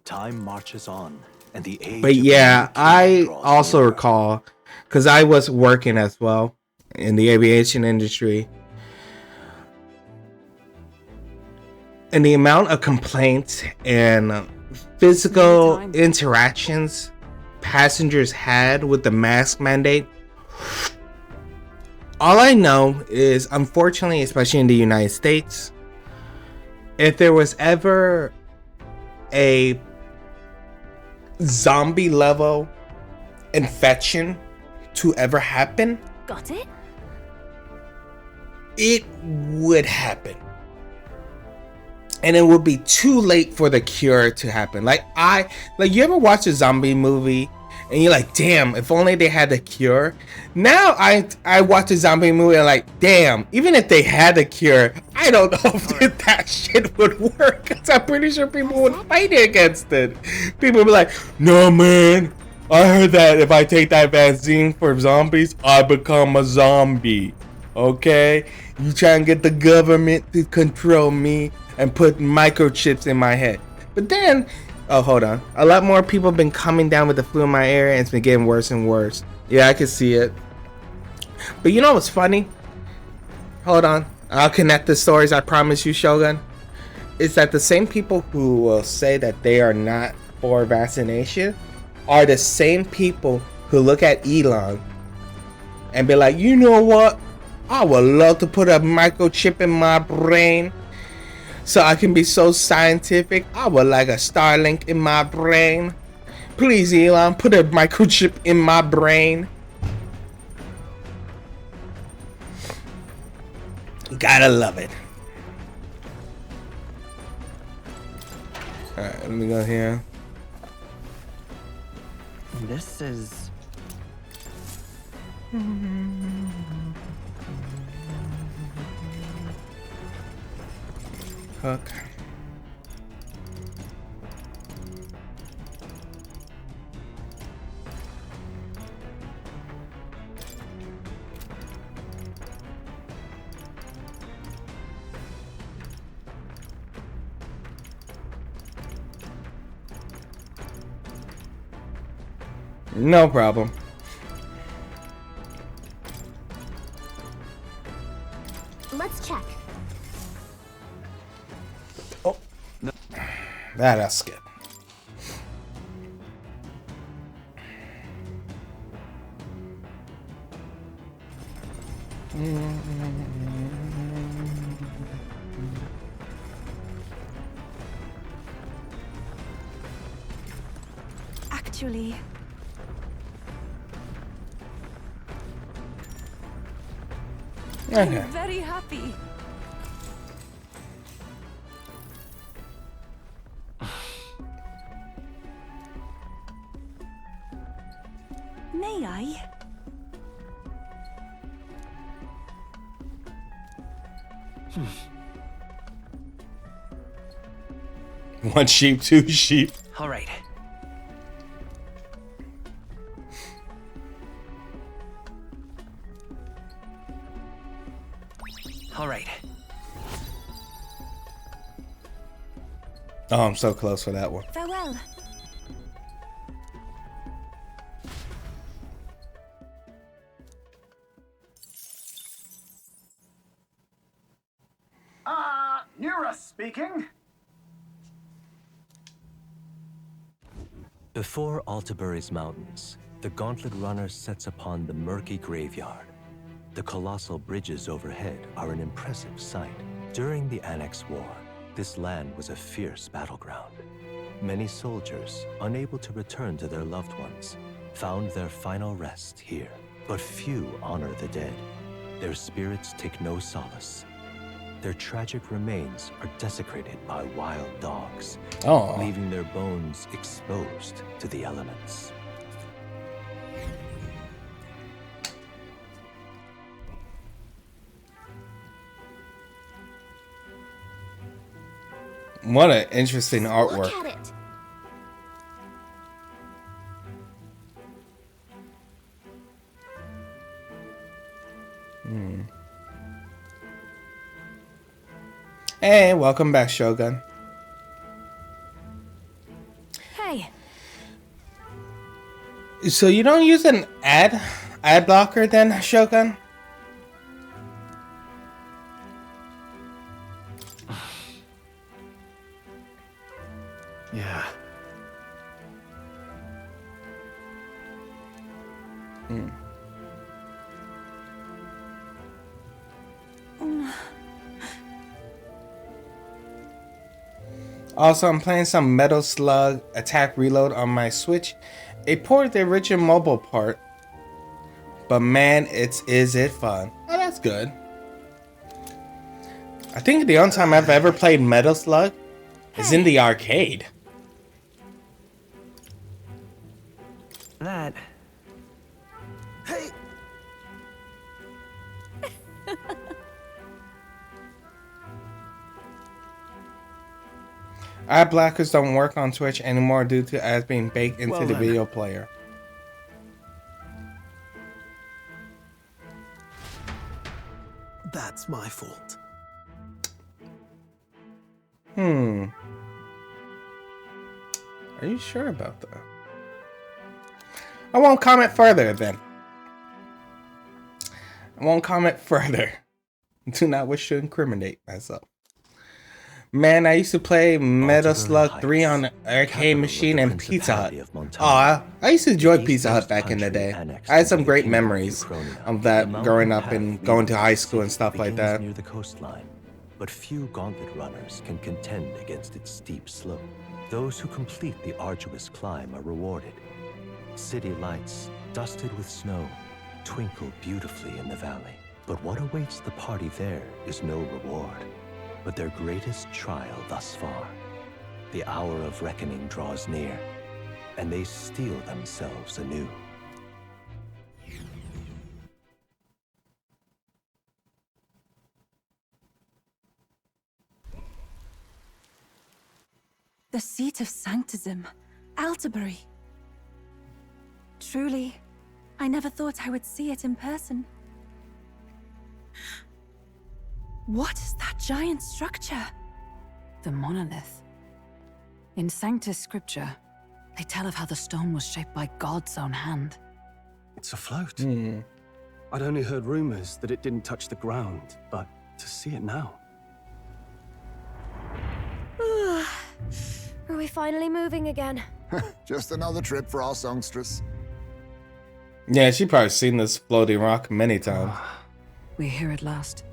Time marches on, and the age. But yeah, I also recall, because I was working as well in the aviation industry, and the amount of complaints and physical interactions passengers had with the mask mandate. All I know is, unfortunately, especially in the United States, if there was ever a zombie level infection to ever happen, got it? It would happen. And it would be too late for the cure to happen. Like you ever watch a zombie movie and you're like, damn, if only they had the cure. Now I watch a zombie movie and like, damn, even if they had the cure, I don't know if that shit would work. Cause I'm pretty sure people would fight against it. People would be like, no man, I heard that if I take that vaccine for zombies, I become a zombie. Okay? You try and get the government to control me and put microchips in my head. But then, oh, hold on. A lot more people have been coming down with the flu in my area, and it's been getting worse and worse. Yeah, I can see it. But you know what's funny? Hold on. I'll connect the stories, I promise you, Shogun. It's that the same people who will say that they are not for vaccination are the same people who look at Elon and be like, you know what? I would love to put a microchip in my brain so I can be so scientific. I would like a Starlink in my brain. Please, Elon, put a microchip in my brain. Gotta love it. Alright, let me go here. This is... Hook. No problem. Let's check. Oh, no. That'll skip. Actually, Okay. I'm very happy. May I? One sheep, two sheep. All right. All right. Oh, I'm so close for that one. Farewell. Nura speaking. Before Altabury's mountains, the Gauntlet Runner sets upon the murky graveyard. The colossal bridges overhead are an impressive sight. During the Annex War, this land was a fierce battleground. Many soldiers, unable to return to their loved ones, found their final rest here. But few honor the dead. Their spirits take no solace. Their tragic remains are desecrated by wild dogs, leaving their bones exposed to the elements. What an interesting artwork. Look at it. Hey, welcome back, Shogun. Hey. So you don't use an ad blocker then, Shogun? Yeah. Also, I'm playing some Metal Slug Attack Reload on my Switch. It ported the original mobile part, but man, is it fun. Oh, that's good. I think the only time I've ever played Metal Slug is in the arcade. That. Hey! Ad blockers don't work on Twitch anymore due to ads being baked into the video player. That's my fault. Are you sure about that? I won't comment further then. I won't comment further. Do not wish to incriminate myself. Man, I used to play Metal Slug 3 on the arcade machine and Pizza Hut. I used to enjoy Pizza Hut back in the day. I had some great memories of that growing up and going to high school and stuff like that. Near the coastline, but few gauntlet runners can contend against its steep slope. Those who complete the arduous climb are rewarded. City lights, dusted with snow, twinkle beautifully in the valley. But what awaits the party there is no reward, but their greatest trial thus far. The hour of reckoning draws near, and they steel themselves anew. The seat of Sanctism, Altabury. Truly, I never thought I would see it in person. What is that giant structure? The monolith. In Sanctus Scripture, they tell of how the stone was shaped by God's own hand. It's afloat. I'd only heard rumors that it didn't touch the ground, but to see it now. Are we finally moving again? Just another trip for our songstress. Yeah, she probably seen this floating rock many times. We're here at last.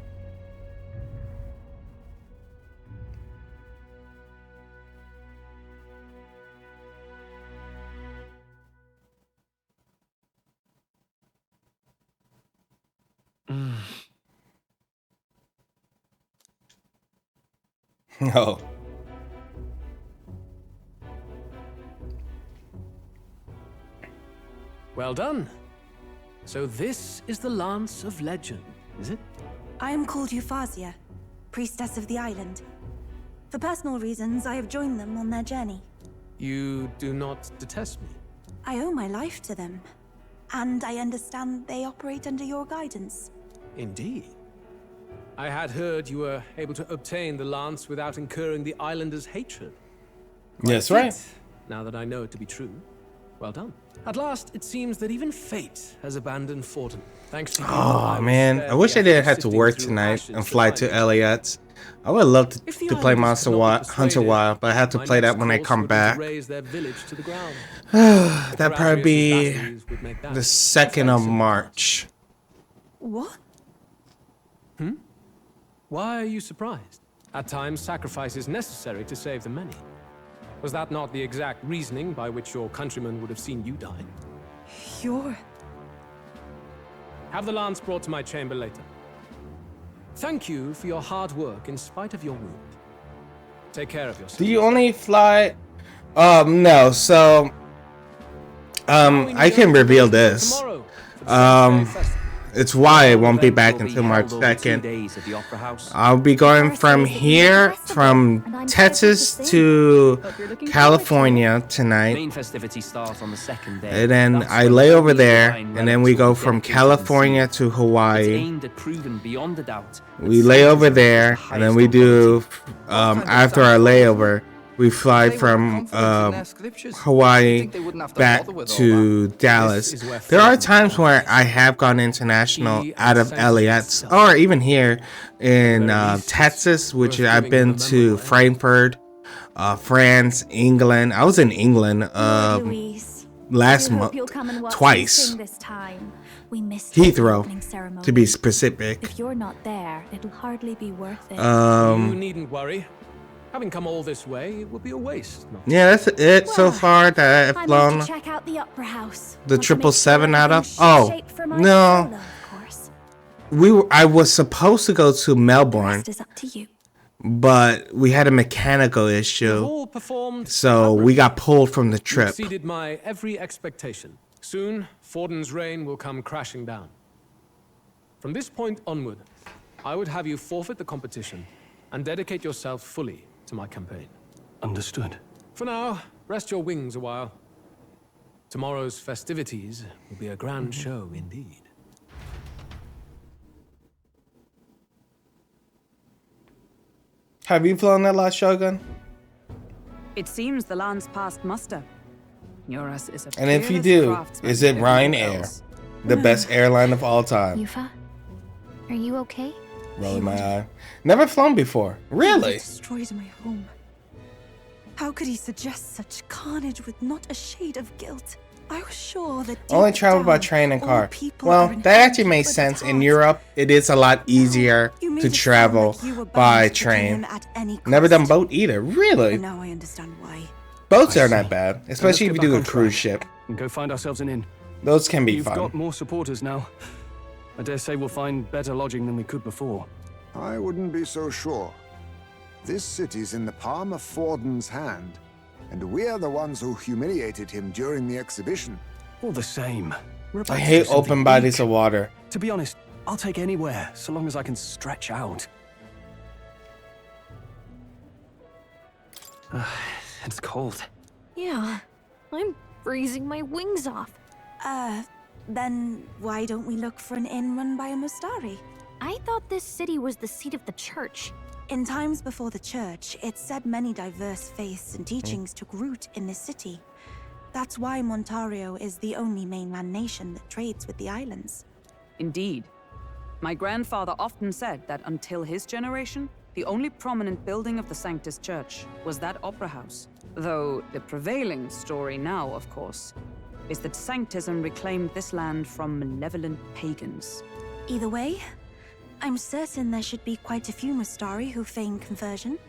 Oh. Well done. So this is the Lance of Legend, is it? I am called Euphausia, priestess of the island. For personal reasons, I have joined them on their journey. You do not detest me? I owe my life to them, and I understand they operate under your guidance. Indeed. I had heard you were able to obtain the lance without incurring the islanders' hatred. Yes, right. Now that I know it to be true, well done. At last, it seems that even fate has abandoned Fortin. Thanks to you. Oh man, I wish I didn't have to work tonight and fly to Elliot's. I would love to play Monster Hunter Wild, but I have to play that when I come back. That'd probably be the 2nd of March. What? Why are you surprised? At times, sacrifice is necessary to save the many. Was that not the exact reasoning by which your countrymen would have seen you die? Have the lance brought to my chamber later. Thank you for your hard work in spite of your wound. Take care of yourself. Do you only fly? No. So, I can reveal this. It's why it won't be back until March 2nd. I'll be going from here, from Texas to California tonight. Main festivities start on the second day. And then I lay over there, and then we go from California to Hawaii. We lay over there, and then we do, after our layover, we fly from Hawaii back to Dallas. There are times where I have gone international out of LAX, or even here in Texas, which I've been to Frankfurt, France, England. I was in England last month twice. Heathrow, to be specific. If you're not there, it'll hardly be worth it. You needn't worry. Having come all this way, it would be a waste. Yeah, that's it so far that I've flown check out the Opera House. the 777 out of. Oh, no. I was supposed to go to Melbourne, but we had a mechanical issue, so we got pulled from the trip. Exceeded my every expectation. Soon, Forden's reign will come crashing down. From this point onward, I would have you forfeit the competition and dedicate yourself fully to my campaign. Understood. For now, rest your wings a while. Tomorrow's festivities will be a grand show indeed. Have you flown that last Shogun? It seems the land's passed muster. Eurus is a And if you do, is it Ryanair, the best airline of all time? Yufa, are you okay? Rolling my eye. Never flown before. Really? He destroyed my home. How could he suggest such carnage with not a shade of guilt? I was sure that Only travel by train and car. Well, that actually makes sense. In Europe, it is a lot easier to travel by train. Never done boat either. Really? Now I understand why. Boats are not bad, especially if you do a cruise ship. And go find ourselves an inn. Those can be fun. You've got more supporters now. I dare say we'll find better lodging than we could before. I wouldn't be so sure. This city's in the palm of Forden's hand, and we're the ones who humiliated him during the exhibition. All the same. I hate open bodies of water. To be honest, I'll take anywhere, so long as I can stretch out. It's cold. Yeah, I'm freezing my wings off. Then why don't we look for an inn run by a Mustari? I thought this city was the seat of the church. In times before the church, it's said many diverse faiths and teachings took root in this city. That's why Montario is the only mainland nation that trades with the islands. Indeed. My grandfather often said that until his generation, the only prominent building of the Sanctus Church was that opera house. Though the prevailing story now, of course, is that Sanctism reclaimed this land from malevolent pagans. Either way, I'm certain there should be quite a few Mustari who feign conversion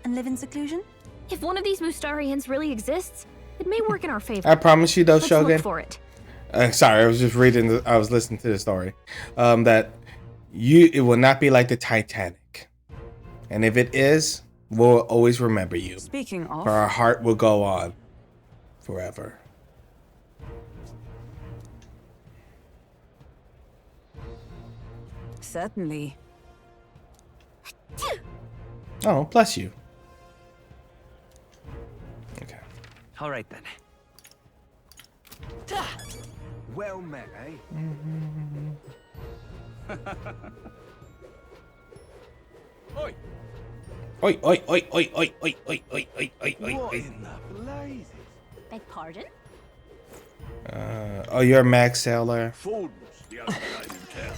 and live in seclusion. If one of these Mustarians really exists, it may work in our favor. I promise you, though, Let's Shogun. look for it. Sorry, I was just reading. I was listening to the story. That it will not be like the Titanic, and if it is, we'll always remember you. Speaking of, for our heart will go on forever. Certainly. Oh, bless you. Okay. All right then. Well met, eh? Oi! Oi, oi, oi, oi, oi, oi, oi, oi, oi, oi, oi, What oi. in the blazes? Beg pardon? Oh, you're a Max Sailor. Forden's the only game in town.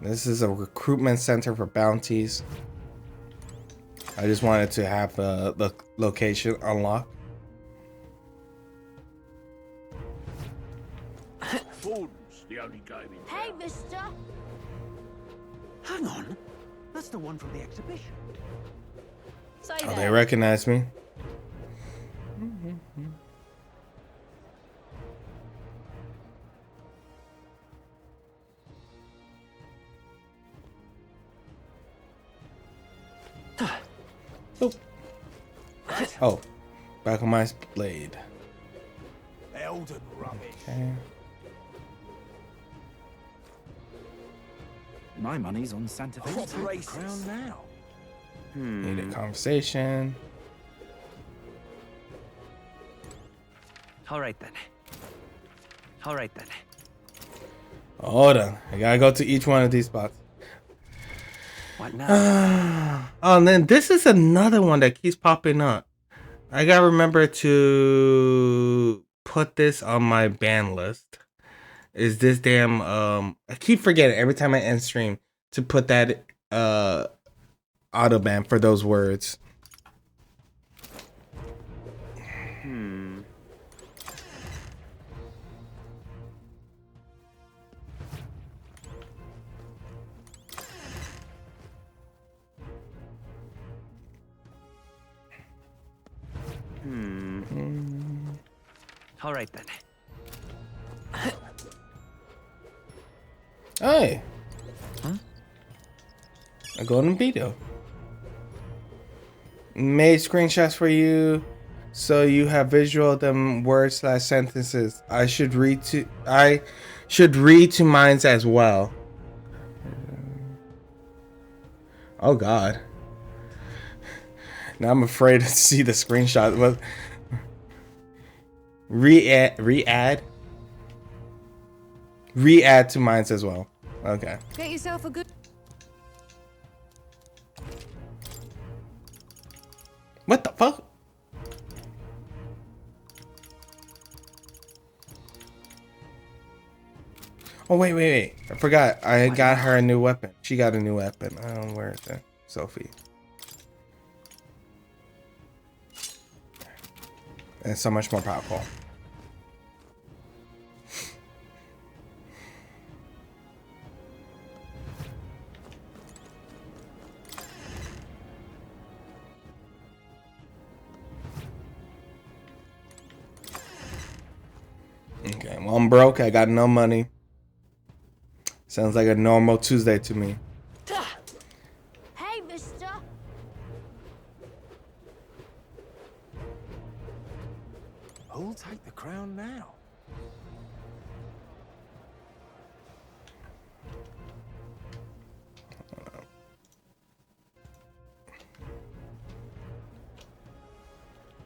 This is a recruitment center for bounties. I just wanted to have the location unlocked. Forden's the only game in town. Hey, mister! Hang on. That's the one from the exhibition. Say Oh, they recognize me. Oop. Oh, back on my blade. Elden rubbish. Okay. My money's on Santa Fe. Take the crown now. Need a conversation. All right then. All right then. Hold on. I gotta go to each one of these spots. What now? Oh, and then this is another one that keeps popping up. I gotta remember to put this on my ban list. Is this damn I keep forgetting every time I end stream to put that auto ban for those words. All right then. Hey. A golden video. Made screenshots for you so you have visual them words / sentences. I should read to minds as well. Oh god. Now I'm afraid to see the screenshot. Well, re-add to minds as well. Okay. Get yourself a good. What the fuck? Oh wait. I forgot. I got her a new weapon. She got a new weapon. I don't know where it's at. Sophie. And so much more powerful. Okay, well, I'm broke. I got no money. Sounds like a normal Tuesday to me. Hey, mister. Who'll take the crown now?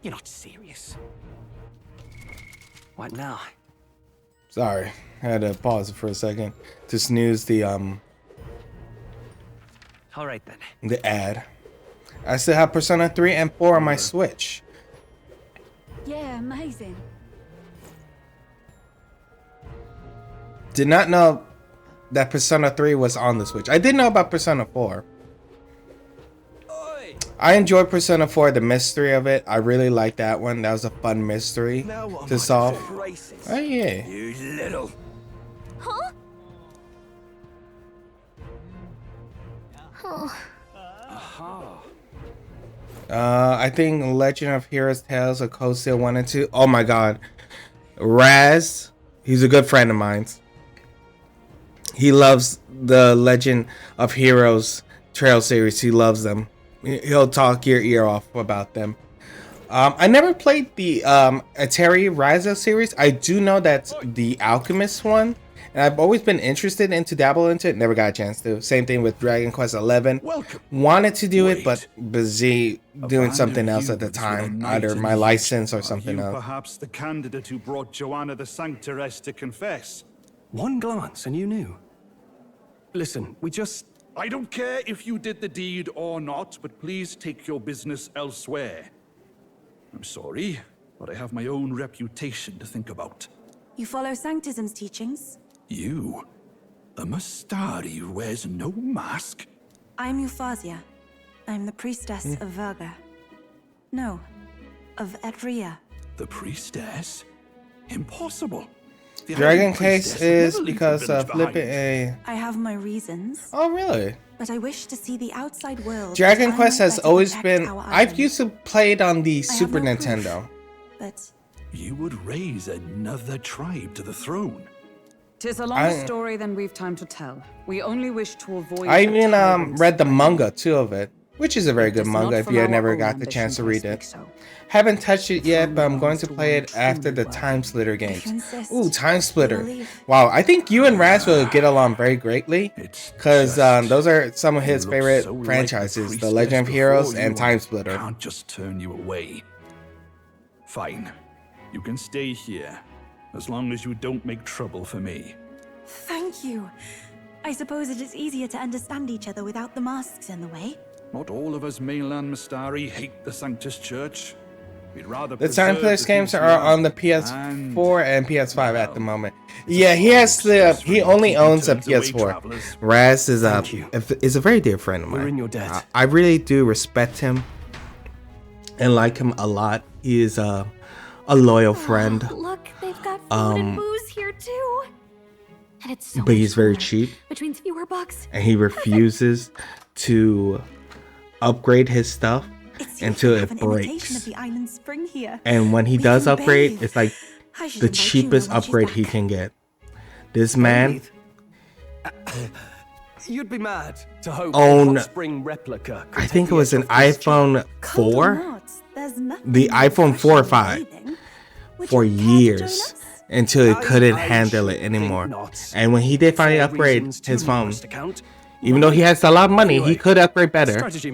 You're not serious. What now? Sorry, I had to pause it for a second to snooze the All right then. the ad. I still have Persona 3 and 4 on my Switch. Yeah, amazing. Did not know that Persona 3 was on the Switch. I did know about Persona 4. I enjoyed Persona 4, the mystery of it. I really liked that one. That was a fun mystery to solve. Oh yeah. You little. Huh? I think Legend of Heroes Tales of Cold Steel 1 and 2. Oh my god. Raz, he's a good friend of mine. He loves the Legend of Heroes Trail series. He loves them. He'll talk your ear off about them. I never played the Atari Ryza series. I do know that's the Alchemist one. And I've always been interested into dabble into it. Never got a chance to. Same thing with Dragon Quest 11. Wanted to do it, but busy doing something else at the time. Either my license or something else. Perhaps the candidate who brought Joanna the Sanctoress to confess. One glance and you knew. Listen, we just... I don't care if you did the deed or not, but please take your business elsewhere. I'm sorry, but I have my own reputation to think about. You follow Sanctism's teachings? You? A Mustari who wears no mask? I'm Euphausia. I'm the priestess of Verga. No, of Edria. The priestess? Impossible. The Dragon High Quest Priestess is would never leave because the village flipping behind. a... I have my reasons. Oh, really? But I wish to see the outside world. Dragon as I Quest might has better always protect been... our I've island. used to play it on the I have Super no proof, Nintendo. But You would raise another tribe to the throne. 'Tis a longer story than we've time to tell. We only wish to avoid. I a even tyrant's read the manga too of it. which is a very good manga if you never got the chance to read it. Haven't touched it yet, but I'm going to play it after the Time Splitter games. Ooh, Time Splitter. Wow, I think you and Raz will get along very greatly, because those are some of his favorite franchises, The Legend of Heroes and Time Splitter. Can't just turn you away. Fine. You can stay here, as long as you don't make trouble for me. Thank you. I suppose it is easier to understand each other without the masks in the way. Not all of us mainland Mystari hate the Sanctus Church. We'd rather the Time Splitter games are on the PS4 and PS5 at the moment. Yeah, he only owns a PS4. Raz is a very dear friend of mine. We're in your debt. I really do respect him and like him a lot. He is a loyal friend. Look, they've got food and booze here too. And it's so but he's very cheap, which means fewer bucks. And he refuses to upgrade his stuff until it breaks. And when he does upgrade, it's like the cheapest upgrade he can get. This man you'd be mad to hope own, spring replica. I think it was an iPhone 4, the iPhone 4 or 5, for years until he couldn't handle it anymore. And when he did finally upgrade his phone, even though he has a lot of money, he could upgrade better. He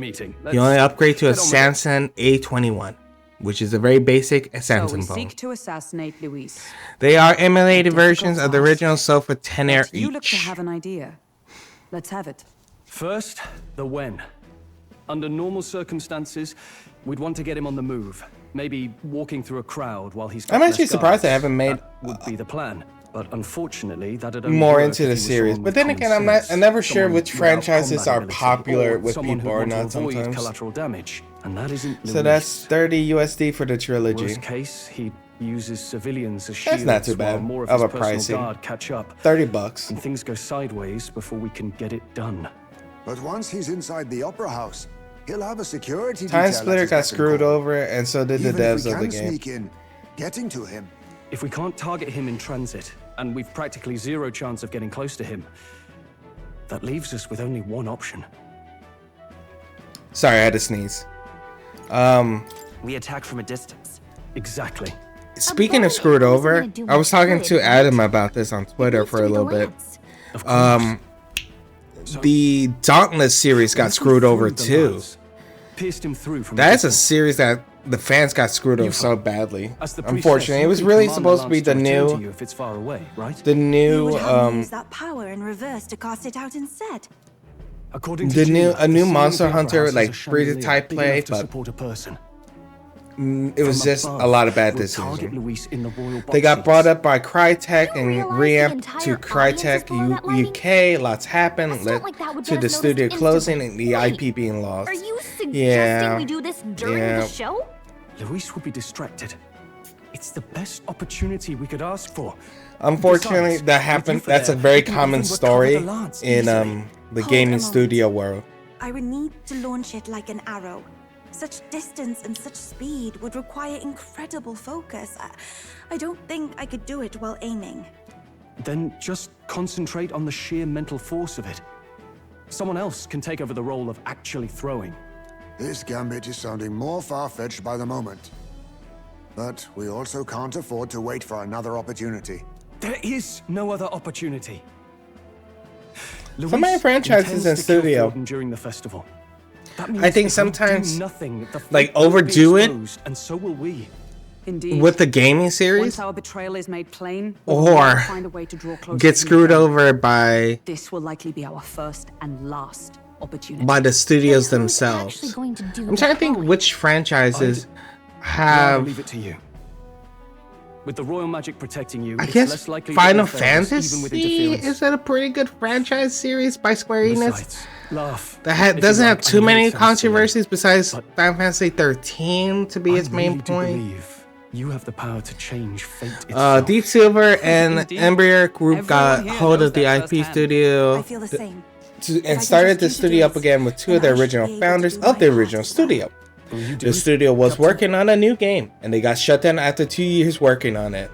only upgraded to a Samsung A21, which is a very basic Samsung phone. Seek to assassinate Luis. They are emulated versions of the original, sold for 10 air each. You look to have an idea. Let's have it. First, the when. Under normal circumstances, we'd want to get him on the move. Maybe walking through a crowd while he's got I'm actually surprised they haven't made would be the plan. But unfortunately, that more into the series. But then again, I'm never sure which franchises are popular with people or not sometimes. Collateral damage, and that isn't so that's 30 USD for the trilogy. Worst case, he uses civilians as That's shields. not too bad more of a his pricing. Guard catch up. $30. And things go sideways before we can get it done. But once he's inside the Opera House, he'll have a security Time Splitter got screwed over, and so did the devs of the game. Sneak in, getting to him. If we can't target him in transit, and we've practically zero chance of getting close to him, that leaves us with only one option. Sorry, I had to sneeze. We attack from a distance. Exactly. Speaking of screwed over, I was talking to Adam about this on Twitter for a little bit. The Dauntless series got screwed over too. That's a series that the fans got screwed over so badly. Unfortunately, it was really supposed to be the new, use that power in reverse to cast it out instead. a new Monster Hunter like free to type play, but it was just a lot of bad decisions. They got brought up by Crytek and reamped to Crytek UK. Lots happened, led to the studio closing and the IP being lost. Are you suggesting we do this during the show? Luis will be distracted. It's the best opportunity we could ask for. Unfortunately, that happened. That's a very common story in the gaming studio world. I would need to launch it like an arrow. Such distance and such speed would require incredible focus. I don't think I could do it while aiming. Then just concentrate on the sheer mental force of it. Someone else can take over the role of actually throwing. This gambit is sounding more far-fetched by the moment. But we also can't afford to wait for another opportunity. There is no other opportunity. So many franchises in studio. During the festival. I think sometimes like overdo it, and so will we. Indeed. With the gaming series, once our betrayal is made plain, or find a way to draw closer get to screwed you. over by This will likely be our first and last opportunity. by the studios themselves. I'm trying to think which franchises have. Leave it to you. With the royal magic protecting you, I it's guess less likely Final that you'll fail us, even with Fantasy interference. is that a pretty good franchise series by Square Enix? Besides, laugh. That doesn't have too many controversies besides Final Fantasy 13 to be its main point. You have the power to change fate itself. Deep Silver and Embraer Group got hold of the IP studio I feel the same. and started the studio up again with two of the original founders of the original studio. The studio was working on a new game, and they got shut down after 2 years working on it.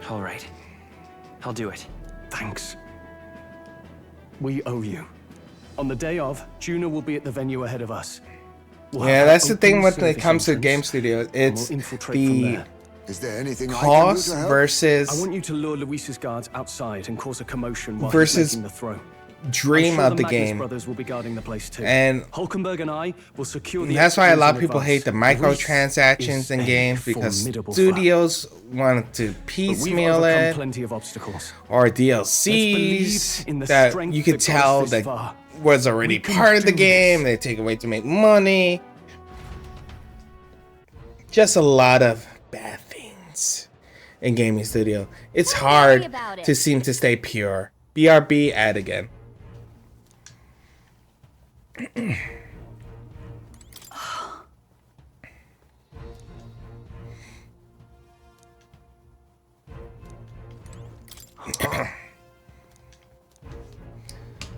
All right. I'll do it. Thanks. We owe you. On the day of, Juna will be at the venue ahead of us. Yeah, that's the thing when it comes to game studio. It's the Is there anything cost I can do to help? versus I want you to lure Luis's guards outside and cause a commotion while versus he's making the throw. dream I'm sure of the Magnus game. brothers will be guarding the place too. And Hulkenberg and I will secure the that's why a lot of extras in people hate the advance. microtransactions in Reese is games a because formidable studios want to But we've piecemeal overcome it, plenty of obstacles. or Let's DLCs believe in the that strength you could that got tell us this that far. was already We can part of the do game. They take away to make money. Just a lot of bad things in gaming studio. It's hard to seem to stay pure. BRB, ad again.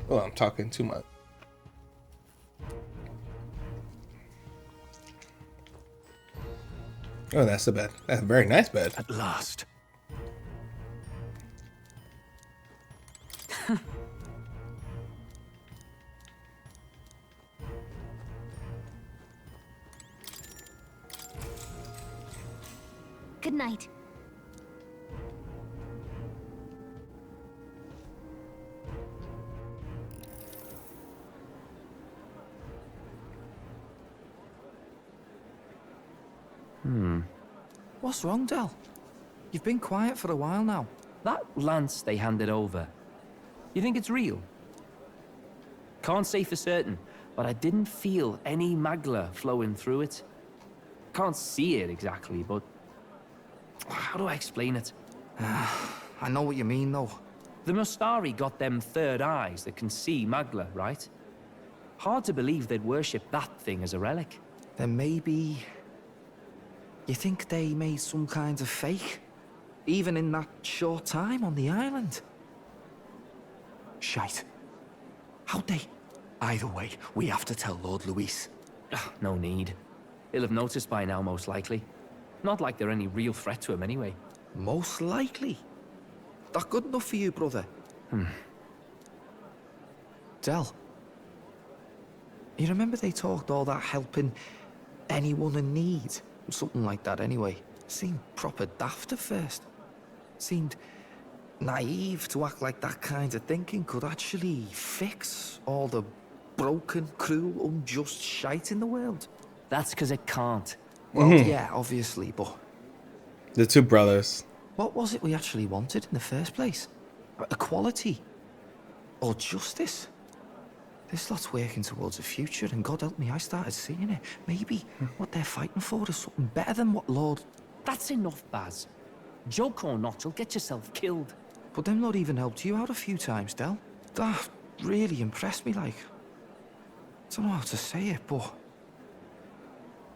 Oh, I'm talking too much. Oh, that's the bed. That's a very nice bed. At last. Good night. What's wrong, Del? You've been quiet for a while now. That lance they handed over, you think it's real? Can't say for certain, but I didn't feel any magla flowing through it. Can't see it exactly, but how do I explain it? I know what you mean, though. The Mustari got them third eyes that can see magla, right? Hard to believe they'd worship that thing as a relic. Then maybe... You think they made some kind of fake? Even in that short time on the island? Shite. How'd they? Either way, we have to tell Lord Luis. No need. He'll have noticed by now, most likely. Not like they're any real threat to him anyway. Most likely? That good enough for you, brother? Del. You remember they talked all that helping anyone in need? Something like that anyway. Seemed proper daft at first. Seemed naive to act like that kind of thinking could actually fix all the broken, cruel, unjust shite in the world. That's because it can't. Well, yeah, obviously, but... The two brothers. What was it we actually wanted in the first place? Equality? Or justice? This lot's working towards a future, and God help me, I started seeing it. Maybe what they're fighting for is something better than what Lord... That's enough, Baz. Joke or not, you'll get yourself killed. But them not even helped you out a few times, Del. That really impressed me, like... I don't know how to say it, but...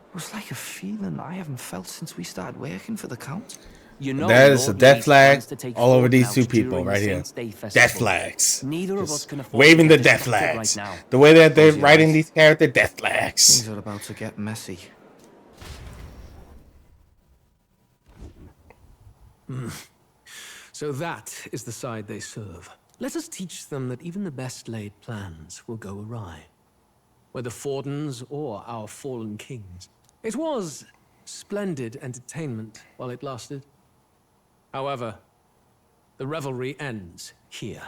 It was like a feeling I haven't felt since we started working for the Count. You know, that is a death flag all over these two people right here. Death flags. Neither of us can afford waving to the get death distracted flags. right now. The way that they're writing these characters, death flags. Things are about to get messy. So that is the side they serve. Let us teach them that even the best laid plans will go awry. Whether Fordens or our fallen kings. It was splendid entertainment while it lasted. However, the revelry ends here.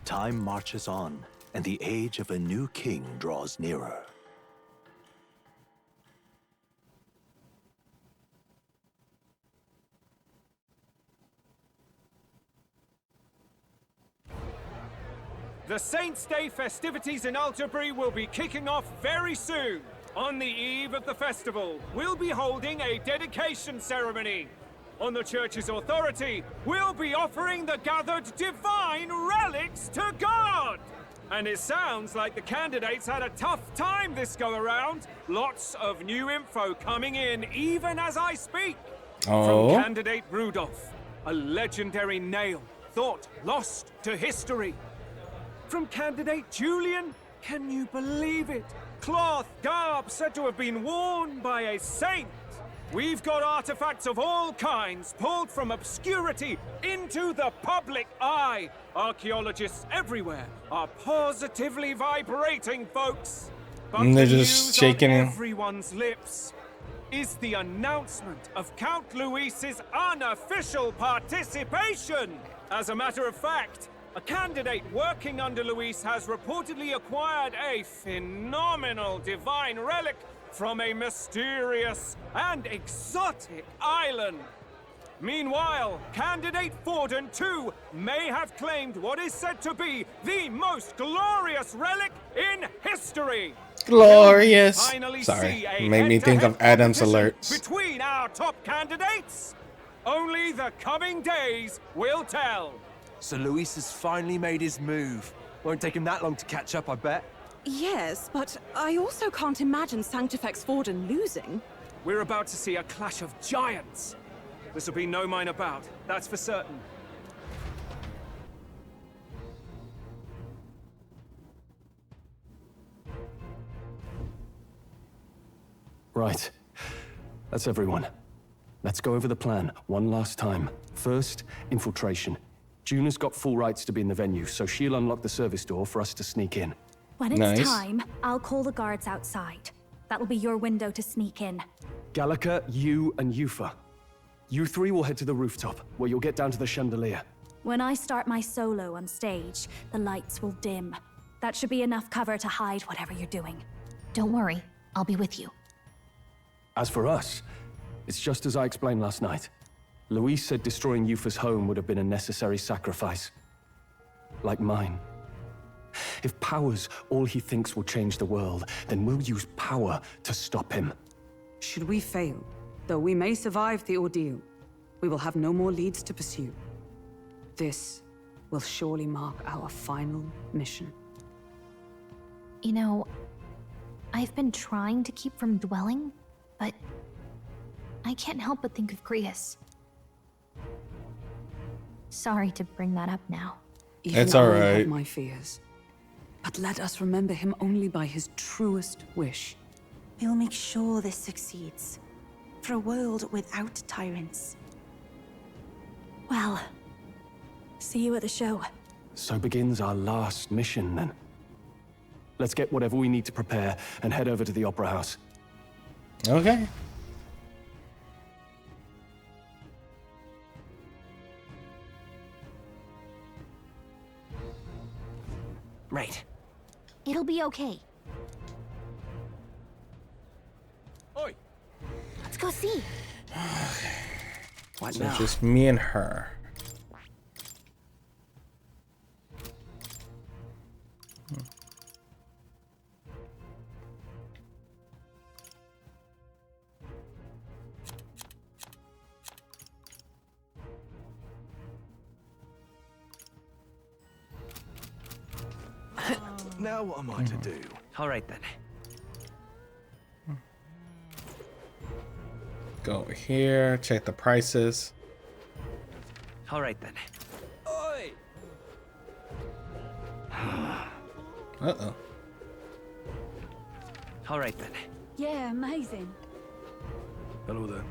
Time marches on, and the age of a new king draws nearer. The Saints' Day festivities in Alderbury will be kicking off very soon. On the eve of the festival, we'll be holding a dedication ceremony. On the church's authority, we'll be offering the gathered divine relics to God! And it sounds like the candidates had a tough time this go-around. Lots of new info coming in, even as I speak. Oh. From candidate Rudolph, a legendary nail, thought lost to history. From candidate Julian, can you believe it? Cloth garb said to have been worn by a saint. We've got artifacts of all kinds pulled from obscurity into the public eye. Archaeologists everywhere are positively vibrating, folks. But And they're the just news shaking on it. everyone's lips is the announcement of Count Luis's unofficial participation. As a matter of fact, a candidate working under Luis has reportedly acquired a phenomenal divine relic from a mysterious and exotic island. Meanwhile, candidate Forden, too, may have claimed what is said to be the most glorious relic in history. Glorious. Finally Sorry, see a made me think of Adam's competition alerts. between our top candidates? Only the coming days will tell. So Luis has finally made his move. Won't take him that long to catch up, I bet. Yes, but I also can't imagine Sanctifex Forden losing. We're about to see a clash of giants. This will be no minor bout, that's for certain. Right. That's everyone. Let's go over the plan one last time. First, infiltration. Juna's got full rights to be in the venue, so she'll unlock the service door for us to sneak in. When it's time, I'll call the guards outside. That'll be your window to sneak in. Gallica, you, and Yufa. You three will head to the rooftop, where you'll get down to the chandelier. When I start my solo on stage, the lights will dim. That should be enough cover to hide whatever you're doing. Don't worry, I'll be with you. As for us, it's just as I explained last night. Luis said destroying Yufa's home would have been a necessary sacrifice. Like mine. If power's all he thinks will change the world, then we'll use power to stop him. Should we fail, though we may survive the ordeal, we will have no more leads to pursue. This will surely mark our final mission. You know, I've been trying to keep from dwelling, but I can't help but think of Grius. Sorry to bring that up now. It's all I have right. my fears. But let us remember him only by his truest wish. We'll make sure this succeeds. For a world without tyrants. Well, see you at the show. So begins our last mission, then. Let's get whatever we need to prepare and head over to the Opera House. Okay. Right. It'll be okay. Oi. Let's go see. What So now? just me and her. Now what am I to do? All right then. Go over here, check the prices. All right then. Oi. Uh-oh. All right then. Yeah, amazing. Hello there.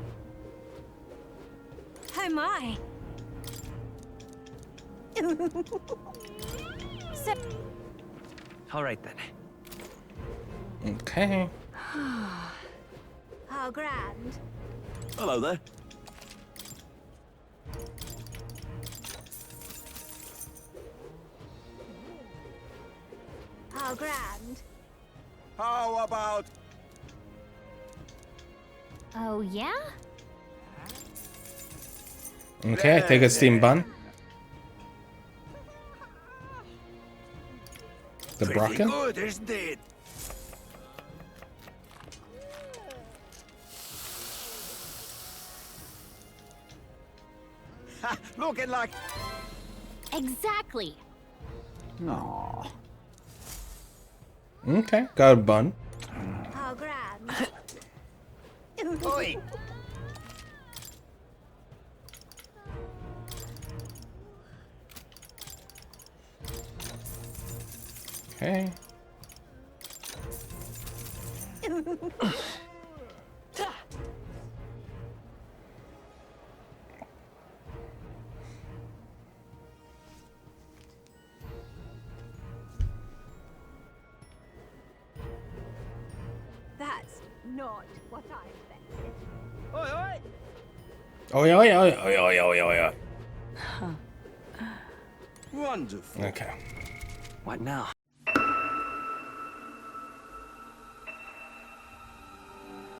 Oh my! So All right then. Okay. how grand. Hello there. How grand. How about... Oh, yeah? Okay, take a steam bun. The Pretty Brocken? good, isn't it? Ha, looking like... Exactly. Aww. Okay, got a bun. How grand. Oi! Okay. Not what I expected. Oi, oi, oi, oi, oi, oi, oi, oi. Wonderful. Okay. What now?